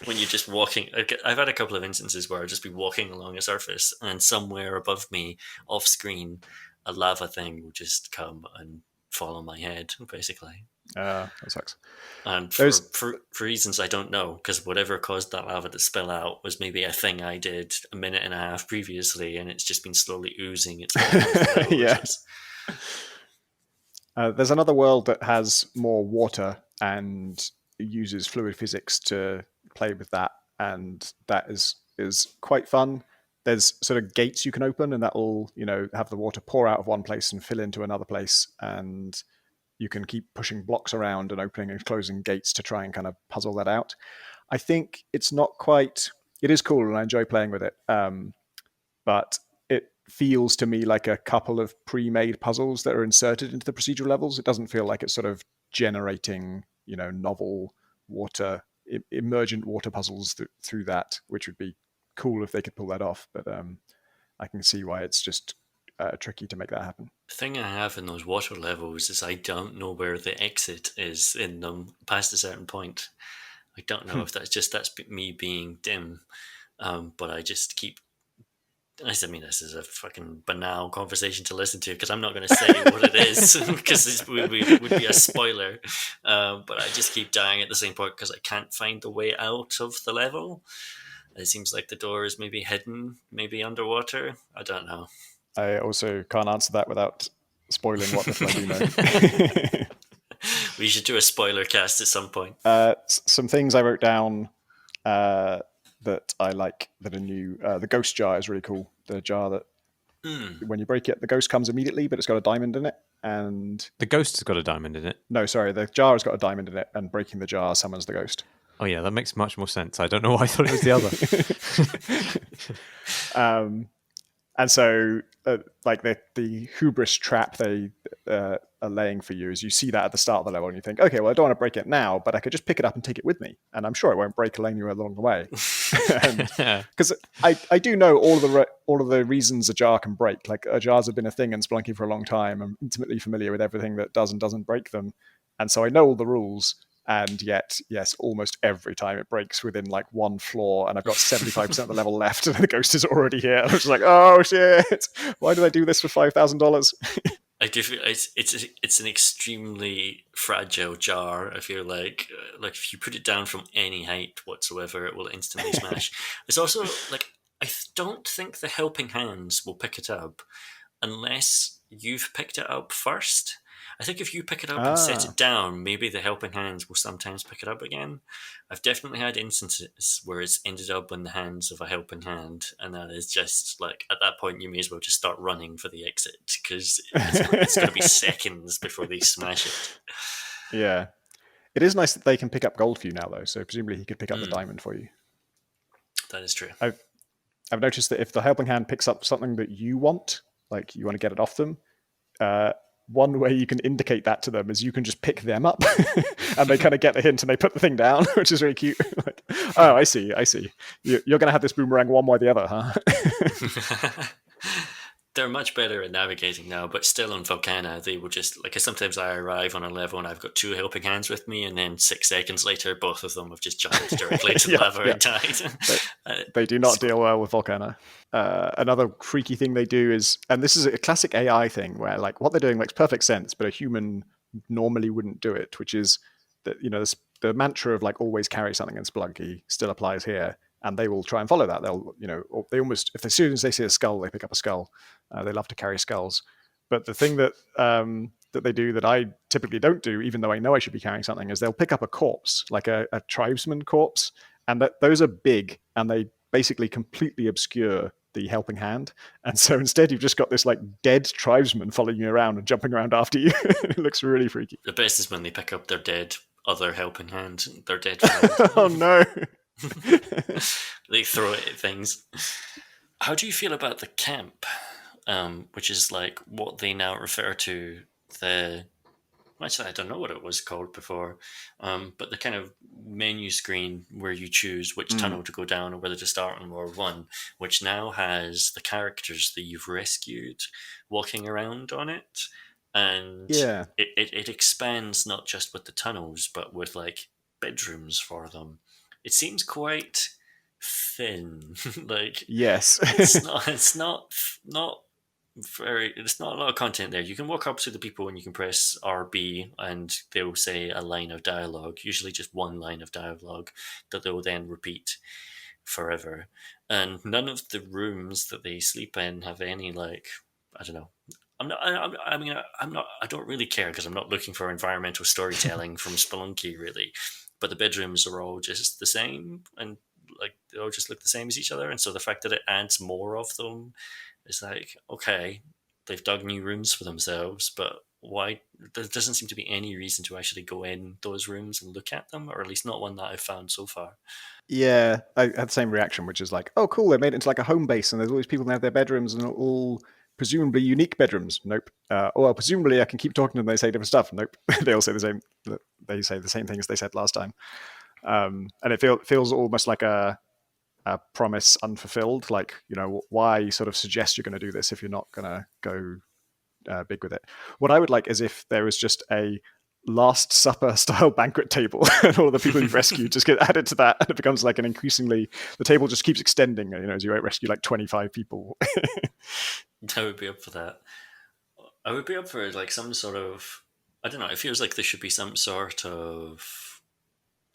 Speaker 3: When you're just walking, I've had a couple of instances where I'll just be walking along a surface, and somewhere above me, off screen, a lava thing will just come and fall on my head, basically.
Speaker 2: That sucks.
Speaker 3: And for reasons I don't know, because whatever caused that lava to spill out was maybe a thing I did a minute and a half previously, and it's just been slowly oozing its way out.
Speaker 2: Yeah. There's another world that has more water and uses fluid physics to play with that, and that is quite fun. There's sort of gates you can open, and that will, have the water pour out of one place and fill into another place, and you can keep pushing blocks around and opening and closing gates to try and kind of puzzle that out. I think it's not quite. It is cool, and I enjoy playing with it, but it feels to me like a couple of pre-made puzzles that are inserted into the procedural levels. It doesn't feel like it's sort of generating, novel water, emergent water puzzles through that, which would be cool if they could pull that off. But I can see why it's just tricky to make that happen.
Speaker 3: The thing I have in those water levels is I don't know where the exit is in them past a certain point. I don't know if that's me being dim, but I just keep. I mean, this is a fucking banal conversation to listen to because I'm not going to say what it is because it would be a spoiler. But I just keep dying at the same point because I can't find the way out of the level. It seems like the door is maybe hidden, maybe underwater. I don't know.
Speaker 2: I also can't answer that without spoiling what little I do know.
Speaker 3: We should do a spoiler cast at some point.
Speaker 2: Some things I wrote down that I like that are new. The ghost jar is really cool. The jar that when you break it, the ghost comes immediately, but it's got a diamond in it. And
Speaker 1: the ghost has got a diamond in it.
Speaker 2: No, sorry, the jar has got a diamond in it, and breaking the jar summons the ghost.
Speaker 1: Oh yeah, that makes much more sense. I don't know why I thought it was the
Speaker 2: other. And so, like the hubris trap they are laying for you is you see that at the start of the level and you think, okay, well, I don't want to break it now, but I could just pick it up and take it with me, and I'm sure it won't break anywhere along the way. Because I do know all of the reasons a jar can break. Like jars have been a thing in Spelunky for a long time. I'm intimately familiar with everything that does and doesn't break them, and so I know all the rules. And yet, yes, almost every time it breaks within like one floor, and I've got 75% of the level left, and the ghost is already here. I'm just like, oh shit! Why did I do this for $5,000?
Speaker 3: I do feel it's an extremely fragile jar. I feel like if you put it down from any height whatsoever, it will instantly smash. It's also like I don't think the helping hands will pick it up unless you've picked it up first. I think if you pick it up and set it down, maybe the helping hands will sometimes pick it up again. I've definitely had instances where it's ended up in the hands of a helping hand, and that is just like, at that point, you may as well just start running for the exit, because it's going to be seconds before they smash it.
Speaker 2: Yeah. It is nice that they can pick up gold for you now, though, so presumably he could pick up the diamond for you.
Speaker 3: That is true.
Speaker 2: I've noticed that if the helping hand picks up something that you want, like you want to get it off them, one way you can indicate that to them is you can just pick them up and they kind of get the hint and they put the thing down, which is really cute. Like, oh, I see. You're going to have this boomerang one way or the other, huh?
Speaker 3: They're much better at navigating now, but still on Volcana, they will just, like, sometimes I arrive on a level and I've got two helping hands with me, and then 6 seconds later, both of them have just jumped directly to the lava and died.
Speaker 2: They do not deal well with Volcana. Another freaky thing they do is, and this is a classic AI thing, where like what they're doing makes perfect sense, but a human normally wouldn't do it, which is that, the mantra of like always carry something in Spelunky still applies here. And they will try and follow that. They almost, as soon as they see a skull, they pick up a skull. They love to carry skulls. But the thing that they do that I typically don't do, even though I know I should be carrying something, is they'll pick up a corpse, like a tribesman corpse, and those are big, and they basically completely obscure the helping hand. And so instead, you've just got this like dead tribesman following you around and jumping around after you. It looks really freaky.
Speaker 3: The best is when they pick up their dead other helping hand, their dead friend.
Speaker 2: Oh no.
Speaker 3: They throw it at things. How do you feel about the camp, which is like what they now refer to actually I don't know what it was called before, but the kind of menu screen where you choose which tunnel to go down or whether to start on World 1, which now has the characters that you've rescued walking around on it, and it expands not just with the tunnels but with like bedrooms for them. It seems quite thin. Like,
Speaker 2: yes,
Speaker 3: it's not There's not a lot of content there. You can walk up to the people and you can press RB and they'll say a line of dialogue, usually just one line of dialogue that they'll then repeat forever. And none of the rooms that they sleep in have any, like, I don't know. I'm not. I don't really care because I'm not looking for environmental storytelling from Spelunky, really. But the bedrooms are all just the same, and like they all just look the same as each other. And so the fact that it adds more of them is like, okay, they've dug new rooms for themselves, but why? There doesn't seem to be any reason to actually go in those rooms and look at them, or at least not one that I've found so far.
Speaker 2: Yeah, I had the same reaction, which is like, oh, cool, they made it into like a home base, and there's all these people that have their bedrooms and all presumably unique bedrooms. Nope. Oh, well, presumably I can keep talking to them. They say different stuff. Nope. They all say the same. They say the same things they said last time, and it feels almost like a promise unfulfilled. Like, why sort of suggest you're going to do this if you're not going to go big with it? What I would like is if there was just a Last Supper style banquet table, and all the people you've rescued just get added to that, and it becomes like an increasingly, the table just keeps extending. As you rescue like 25 people.
Speaker 3: I would be up for that. I would be up for like some sort of, I don't know. It feels like there should be some sort of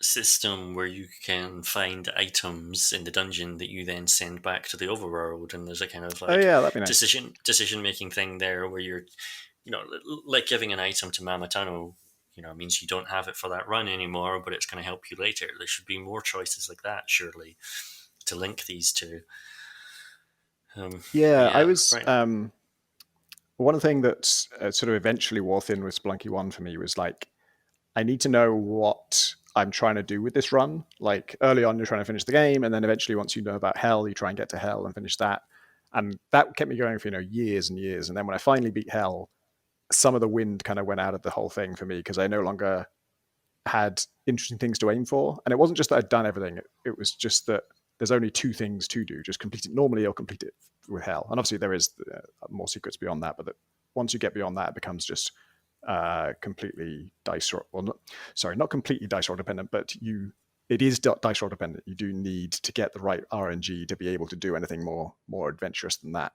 Speaker 3: system where you can find items in the dungeon that you then send back to the overworld, and there's a kind of
Speaker 2: Oh
Speaker 3: like
Speaker 2: yeah, that'd be nice.
Speaker 3: decision making thing there where you're, like giving an item to Mamatano, means you don't have it for that run anymore, but it's going to help you later. There should be more choices like that, surely, to link these two.
Speaker 2: I was
Speaker 3: right.
Speaker 2: one thing that sort of eventually wore thin with Spelunky 1 for me was like, I need to know what I'm trying to do with this run. Like early on, you're trying to finish the game, and then eventually, once you know about Hell, you try and get to Hell and finish that. And that kept me going for years and years. And then when I finally beat Hell, some of the wind kind of went out of the whole thing for me because I no longer had interesting things to aim for. And it wasn't just that I'd done everything; it was just that there's only two things to do. Just complete it normally, or complete it with Hell. And obviously, there is more secrets beyond that. But once you get beyond that, it becomes just completely dice roll. Well, not completely dice roll dependent, but it is dice roll dependent. You do need to get the right RNG to be able to do anything more adventurous than that.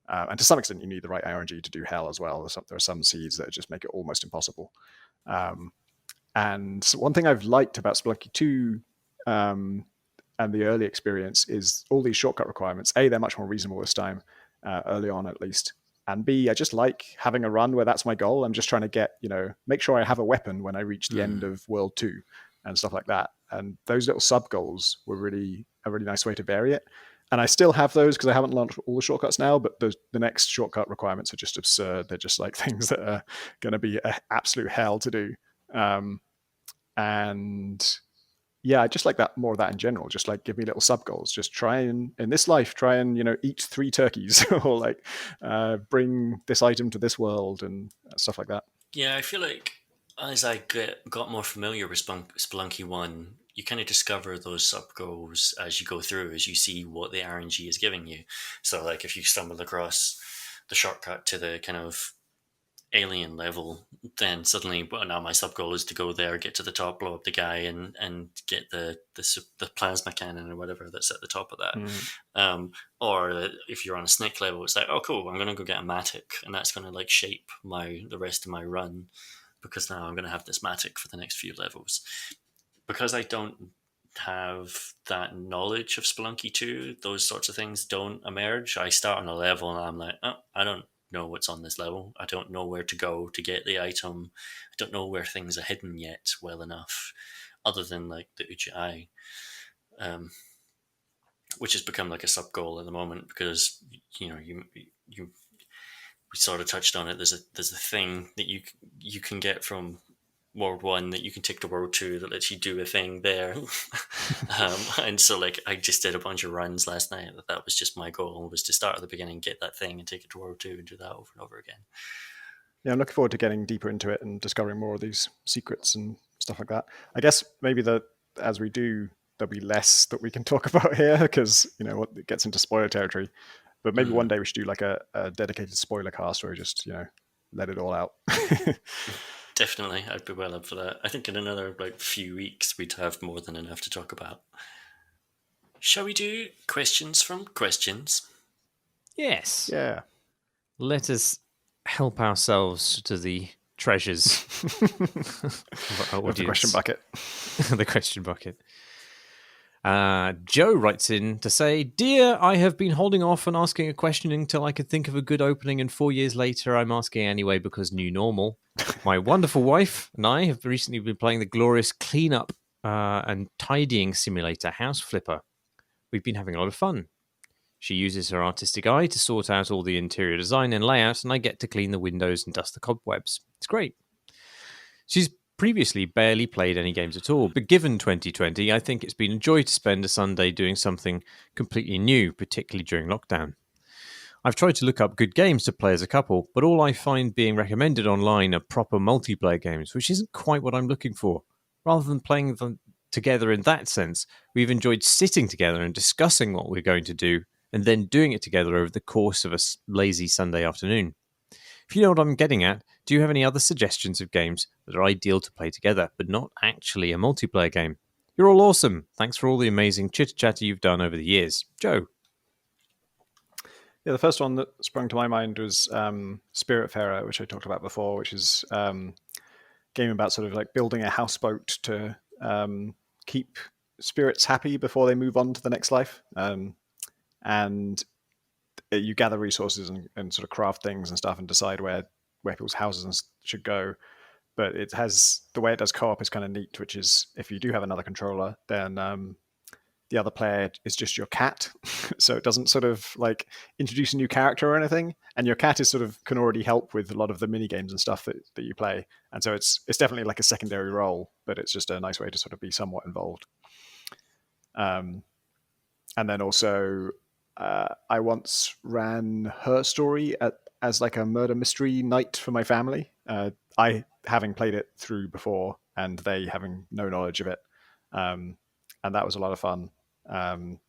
Speaker 2: And to some extent, you need the right RNG to do Hell as well. There are some seeds that just make it almost impossible. And one thing I've liked about Spelunky 2 and the early experience is all these shortcut requirements. A, they're much more reasonable this time, early on at least. And B, I just like having a run where that's my goal. I'm just trying to get, make sure I have a weapon when I reach the end of World 2 and stuff like that. And those little sub goals were really a really nice way to vary it. And I still have those because I haven't learned all the shortcuts now, but the next shortcut requirements are just absurd. They're just like things that are going to be an absolute hell to do. And yeah, I just like that, more of that in general. Just like give me little sub goals. Just try and in this life, try and eat 3 turkeys, or like bring this item to this world and stuff like that.
Speaker 3: Yeah, I feel like as I got more familiar with Spelunky 1, you kind of discover those sub goals as you go through, as you see what the RNG is giving you. So, like, if you stumble across the shortcut to the kind of alien level, then suddenly, well, now my sub goal is to go there, get to the top, blow up the guy, and get the plasma cannon or whatever that's at the top of that. Or if you're on a snake level, it's like, oh cool, I'm gonna go get a matic, and that's gonna like shape the rest of my run, because now I'm gonna have this matic for the next few levels. Because I don't have that knowledge of Spelunky 2, those sorts of things don't emerge. I start on a level and I'm like, oh, I don't know what's on this level. I don't know where to go to get the item. I don't know where things are hidden yet well enough, other than like the Uchi, which has become like a sub goal at the moment because you we sort of touched on it. There's a thing that you can get from World 1 that you can take to World 2 that lets you do a thing there. And so like I just did a bunch of runs last night. That was just my goal, was to start at the beginning, get that thing and take it to World 2 and do that over and over again.
Speaker 2: Yeah, I'm looking forward to getting deeper into it and discovering more of these secrets and stuff like that. I guess maybe as we do, there'll be less that we can talk about here because it gets into spoiler territory. But maybe one day we should do like a dedicated spoiler cast where we just let it all out.
Speaker 3: Definitely, I'd be well up for that. I think in another few weeks we'd have more than enough to talk about. Shall we do questions from questions?
Speaker 1: Yes.
Speaker 2: Yeah.
Speaker 1: let us help ourselves to the treasures of our
Speaker 2: Of the question
Speaker 1: audience.
Speaker 2: bucket.
Speaker 1: The question bucket. Joe writes in to say, Dear, I have been holding off on asking a question until I could think of a good opening, and 4 years later I'm asking anyway because new normal. My wonderful wife and I have recently been playing the glorious cleanup and tidying simulator House Flipper. We've been having a lot of fun. She uses her artistic eye to sort out all the interior design and layout, and I get to clean the windows and dust the cobwebs. It's great. She's previously barely played any games at all, but given 2020, I think it's been a joy to spend a Sunday doing something completely new, particularly during lockdown. I've tried to look up good games to play as a couple, but all I find being recommended online are proper multiplayer games, which isn't quite what I'm looking for. Rather than playing them together in that sense, we've enjoyed sitting together and discussing what we're going to do, and then doing it together over the course of a lazy Sunday afternoon. If you know what I'm getting at, do you have any other suggestions of games that are ideal to play together, but not actually a multiplayer game? You're all awesome. Thanks for all the amazing chitter-chatter you've done over the years. Joe.
Speaker 2: Yeah, the first one that sprung to my mind was Spiritfarer, which I talked about before, which is a game about sort of like building a houseboat to keep spirits happy before they move on to the next life. And you gather resources and sort of craft things and stuff and decide where people's houses should go. But it has the way it does co-op is kind of neat, which is if you do have another controller, then the other player is just your cat. So it doesn't sort of like introduce a new character or anything. And your cat is sort of can already help with a lot of the mini games and stuff that you play. And so it's definitely like a secondary role, but it's just a nice way to sort of be somewhat involved. And then also I once ran Her Story as like a murder mystery night for my family. I having played it through before and they having no knowledge of it. And that was a lot of fun. And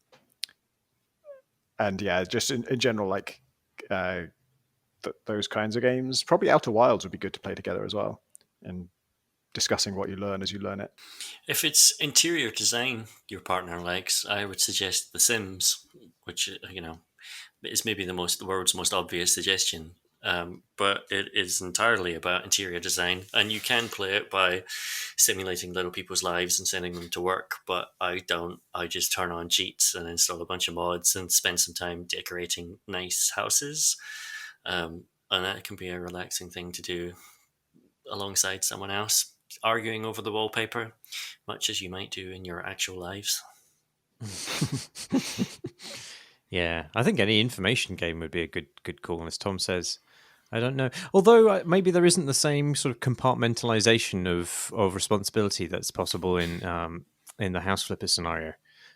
Speaker 2: yeah, just in general, like those kinds of games. Probably Outer Wilds would be good to play together as well, and discussing what you learn as you learn it.
Speaker 3: If it's interior design your partner likes, I would suggest The Sims, which is maybe the world's most obvious suggestion. But it is entirely about interior design, and you can play it by simulating little people's lives and sending them to work. But I don't. I just turn on cheats and install a bunch of mods and spend some time decorating nice houses. And that can be a relaxing thing to do alongside someone else, arguing over the wallpaper, much as you might do in your actual lives.
Speaker 1: Yeah, I think any information game would be a good call, as Tom says. I don't know. Although maybe there isn't the same sort of compartmentalization of responsibility that's possible in the House Flipper scenario.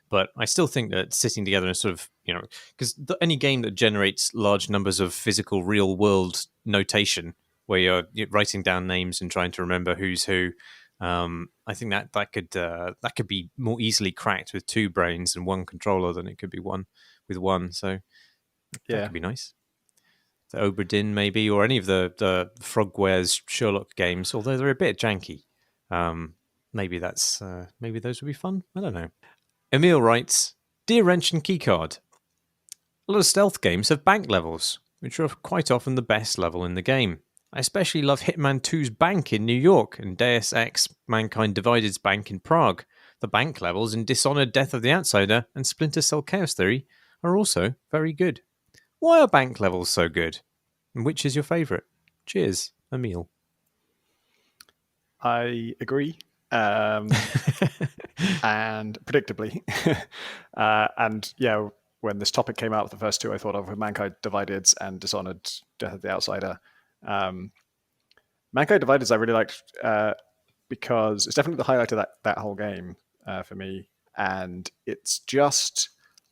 Speaker 1: But I still think that sitting together and sort of, because any game that generates large numbers of physical real world notation where you're writing down names and trying to remember who's who, I think that could be more easily cracked with two brains and one controller than it could be one with one. So that could be nice. The Obra Dinn maybe, or any of the Frogwares Sherlock games, although they're a bit janky. Maybe those would be fun. I don't know. Emil writes, Dear Wrench and Keycard, a lot of stealth games have bank levels, which are quite often the best level in the game. I especially love Hitman 2's bank in New York and Deus Ex Mankind Divided's bank in Prague. The bank levels in Dishonored Death of the Outsider and Splinter Cell Chaos Theory are also very good. Why are bank levels so good? And which is your favourite? Cheers, Emil.
Speaker 2: I agree. And predictably. And yeah, when this topic came out with the first two, I thought of Mankind Divided and Dishonored Death of the Outsider. Mankind Divided I really liked because it's definitely the highlight of that whole game for me. And it's just,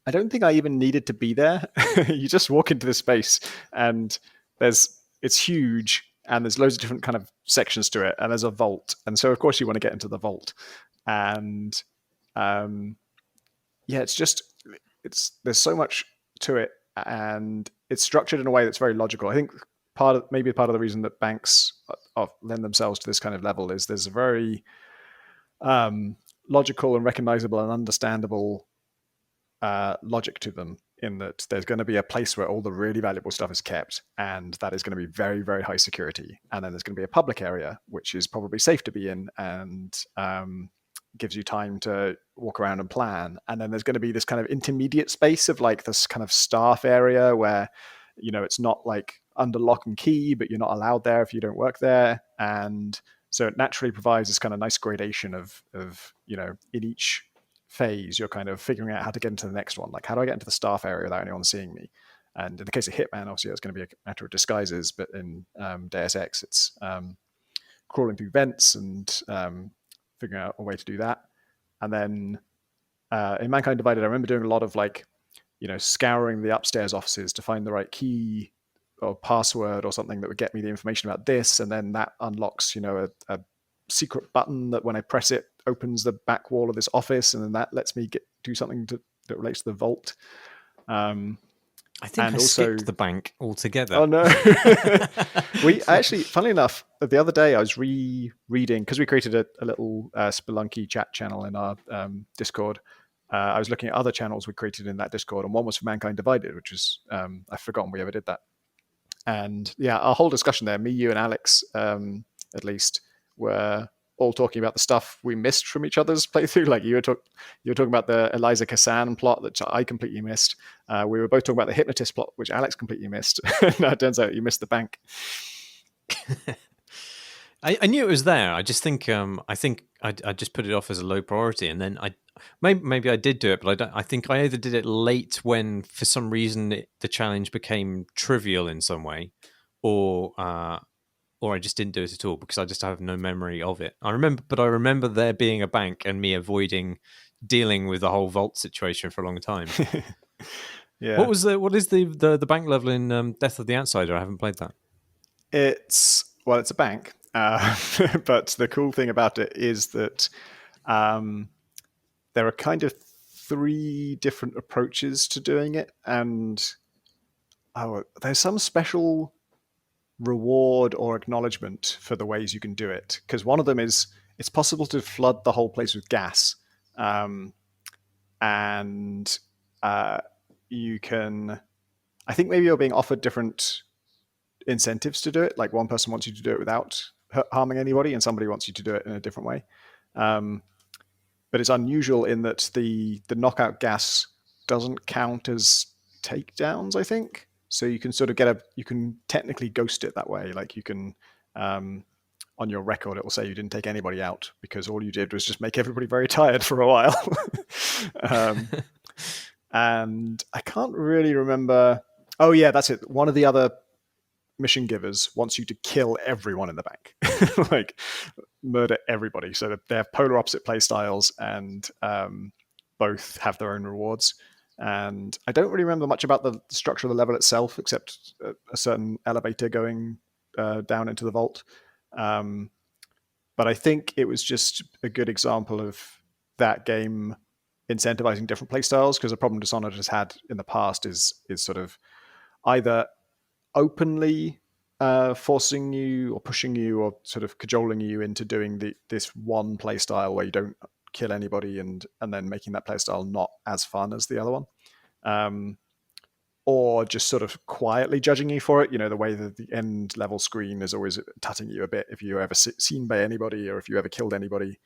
Speaker 2: I don't think I even needed to be there. You just walk into this space and it's huge and there's loads of different kind of sections to it and there's a vault. And so of course you want to get into the vault. And there's so much to it and it's structured in a way that's very logical. I think part of the reason that banks lend themselves to this kind of level is there's a very logical and recognizable and understandable logic to them. in that there's going to be a place where all the really valuable stuff is kept, and that is going to be very, very high security. And then there's going to be a public area, which is probably safe to be in and gives you time to walk around and plan. And then there's going to be this kind of intermediate space of like this kind of staff area where, it's not like under lock and key, but you're not allowed there if you don't work there. And so it naturally provides this kind of nice gradation of in each phase, you're kind of figuring out how to get into the next one. Like, how do I get into the staff area without anyone seeing me? And in the case of Hitman, obviously, it's going to be a matter of disguises. But in Deus Ex, it's crawling through vents and figuring out a way to do that. And then in Mankind Divided, I remember doing a lot of like, scouring the upstairs offices to find the right key or password or something that would get me the information about this. And then that unlocks, a secret button that when I press it opens the back wall of this office, and then that lets me do something that relates to the vault.
Speaker 1: I think I skipped the bank altogether.
Speaker 2: Oh no. We actually, funnily enough, the other day I was rereading, because we created a little Spelunky chat channel in our Discord. I was looking at other channels we created in that Discord, and one was for Mankind Divided, which was I've forgotten we ever did that. And yeah, our whole discussion there, me, you, and Alex, at least, were all talking about the stuff we missed from each other's playthrough. Like you were talking about the Eliza Cassan plot that I completely missed. We were both talking about the hypnotist plot, which Alex completely missed. No, it turns out you missed the bank.
Speaker 1: I knew it was there. I just think I just put it off as a low priority, and then maybe I did do it, but I think I either did it late when for some reason the challenge became trivial in some way, or I just didn't do it at all because I just have no memory of it. I remember there being a bank and me avoiding dealing with the whole vault situation for a long time.
Speaker 2: Yeah.
Speaker 1: What is the bank level in Death of the Outsider? I haven't played that.
Speaker 2: It's a bank, but the cool thing about it is that there are kind of 3 different approaches to doing it, and there's some special reward or acknowledgement for the ways you can do it, because one of them is it's possible to flood the whole place with gas, and you can, I think maybe you're being offered different incentives to do it. Like one person wants you to do it without harming anybody, and somebody wants you to do it in a different way. But it's unusual in that the knockout gas doesn't count as takedowns, I think. So you can sort of you can technically ghost it that way. Like you can, on your record, it will say you didn't take anybody out because all you did was just make everybody very tired for a while. And I can't really remember. Oh yeah, that's it. One of the other mission givers wants you to kill everyone in the bank, like murder everybody. So that they have polar opposite play styles, and both have their own rewards. And I don't really remember much about the structure of the level itself, except a certain elevator going down into the vault. But I think it was just a good example of that game incentivizing different play styles, because the problem Dishonored has had in the past is sort of either openly forcing you or pushing you or sort of cajoling you into doing this one play style where you don't kill anybody, and then making that playstyle not as fun as the other one, or just sort of quietly judging you for it. The way that the end level screen is always tutting you a bit if you're ever seen by anybody or if you ever killed anybody.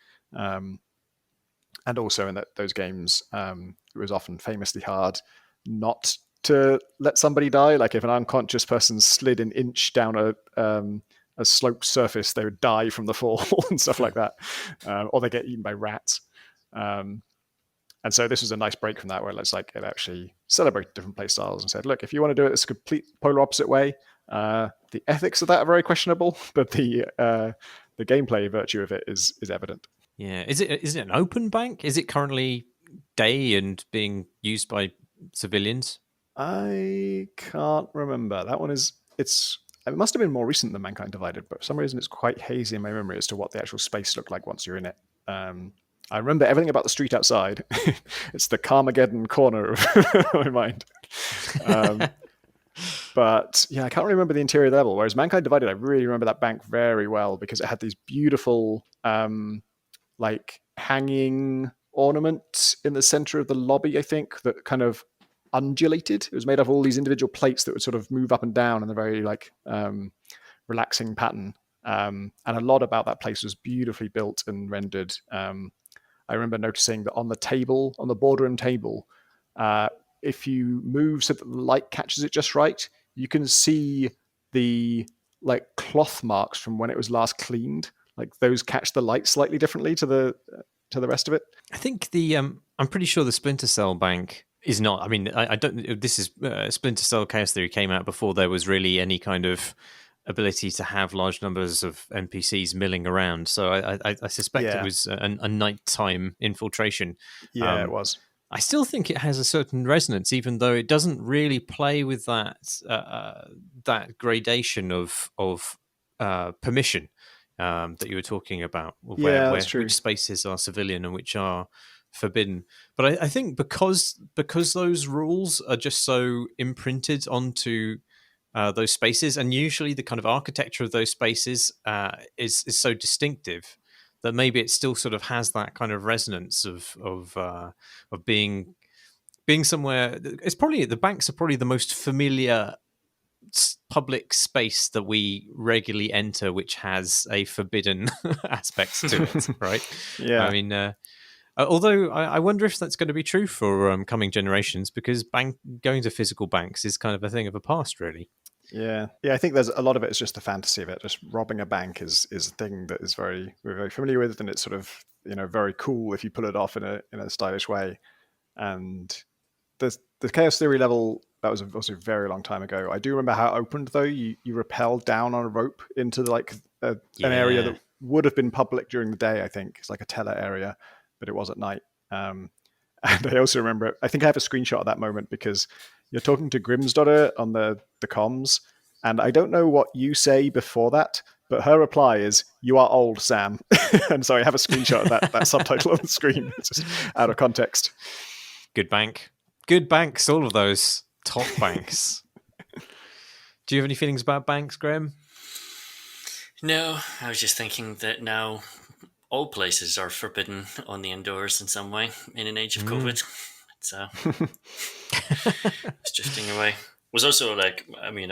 Speaker 2: And also in those games, it was often famously hard not to let somebody die. Like if an unconscious person slid an inch down a sloped surface, they would die from the fall and stuff like that, or they get eaten by rats. And so this was a nice break from that, where it's like it actually celebrated different play styles and said, look, if you want to do it this complete polar opposite way, the ethics of that are very questionable, but the gameplay virtue of it is evident.
Speaker 1: Yeah, is it an open bank? Is it currently day and being used by civilians?
Speaker 2: I can't remember. That one it must have been more recent than Mankind Divided, but for some reason it's quite hazy in my memory as to what the actual space looked like once you're in it. I remember everything about the street outside. It's the Carmageddon corner of my mind. But yeah, I can't remember the interior of the level. Whereas Mankind Divided, I really remember that bank very well because it had these beautiful like hanging ornament in the center of the lobby, I think, that kind of undulated. It was made of all these individual plates that would sort of move up and down in a very like relaxing pattern. And a lot about that place was beautifully built and rendered. I remember noticing that on the boardroom table, if you move so that the light catches it just right, you can see the like cloth marks from when it was last cleaned. Like those catch the light slightly differently to the rest of it.
Speaker 1: I think I'm pretty sure the Splinter Cell bank is not. I mean, I don't. This is Splinter Cell Chaos Theory came out before there was really any kind of ability to have large numbers of NPCs milling around. So I suspect it was a nighttime infiltration.
Speaker 2: Yeah, it was.
Speaker 1: I still think it has a certain resonance, even though it doesn't really play with that gradation of permission that you were talking about, which spaces are civilian and which are forbidden. But I think because those rules are just so imprinted onto those spaces, and usually the kind of architecture of those spaces is so distinctive that maybe it still sort of has that kind of resonance of being somewhere. It's probably the banks are probably the most familiar public space that we regularly enter, which has a forbidden aspect to it, right?
Speaker 2: Yeah.
Speaker 1: I mean, although I wonder if that's going to be true for coming generations, because going to physical banks is kind of a thing of the past, really.
Speaker 2: Yeah. I think there's a lot of it is just the fantasy of it. Just robbing a bank is a thing that we're very familiar with, and it's sort of very cool if you pull it off in a stylish way. And the Chaos Theory level, that was also a very long time ago. I do remember how it opened though. You rappelled down on a rope into an area that would have been public during the day. I think it's like a teller area, but it was at night. And I also remember, I think I have a screenshot of that moment because you're talking to Grimm's daughter on the comms, and I don't know what you say before that, but her reply is, "You are old, Sam." And so I have a screenshot of that subtitle on the screen. It's just out of context.
Speaker 1: Good banks, all of those top banks. Do you have any feelings about banks, Graham?
Speaker 3: No, I was just thinking that now all places are forbidden on the indoors in some way in an age of COVID. So it's drifting away. It was also like, I mean,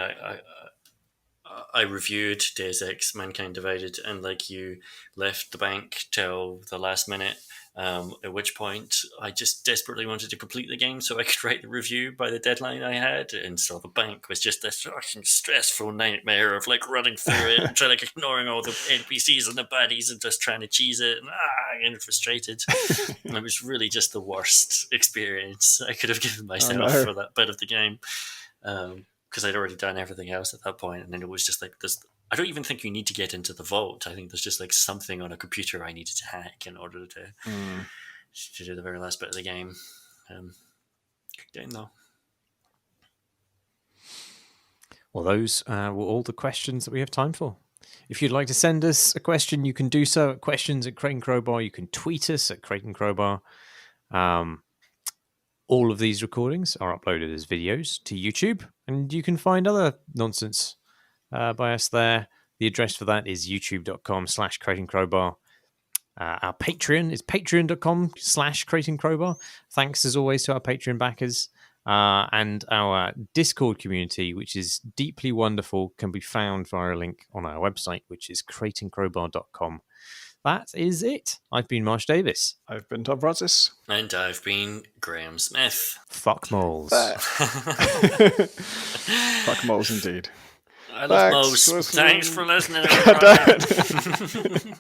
Speaker 3: I reviewed Deus Ex Mankind Divided, and like you left the bank till the last minute, at which point I just desperately wanted to complete the game so I could write the review by the deadline I had, and so the bank was just this fucking stressful nightmare of like running through it and trying, like, ignoring all the NPCs and the baddies and just trying to cheese it, and getting frustrated. And it was really just the worst experience I could have given myself for that bit of the game. Because I'd already done everything else at that point, and then it was just like this. I don't even think you need to get into the vault. I think there's just like something on a computer I needed to hack in order to do the very last bit of the game. Good game though.
Speaker 1: Well, those were all the questions that we have time for. If you'd like to send us a question, you can do so at questions@CratenCrowbar. You can tweet us at CratenCrowbar. All of these recordings are uploaded as videos to YouTube, and you can find other nonsense by us there. The address for that is youtube.com/CratenCrowbar. Our Patreon is patreon.com/CratenCrowbar. Thanks as always to our Patreon backers. And our Discord community, which is deeply wonderful, can be found via a link on our website, which is cratencrowbar.com. That is it. I've been Marsh Davis.
Speaker 2: I've been Tom Francis.
Speaker 3: And I've been Graham Smith.
Speaker 1: Fuck moles.
Speaker 2: Fuck moles indeed.
Speaker 3: I love moles. Thanks for listening, everybody.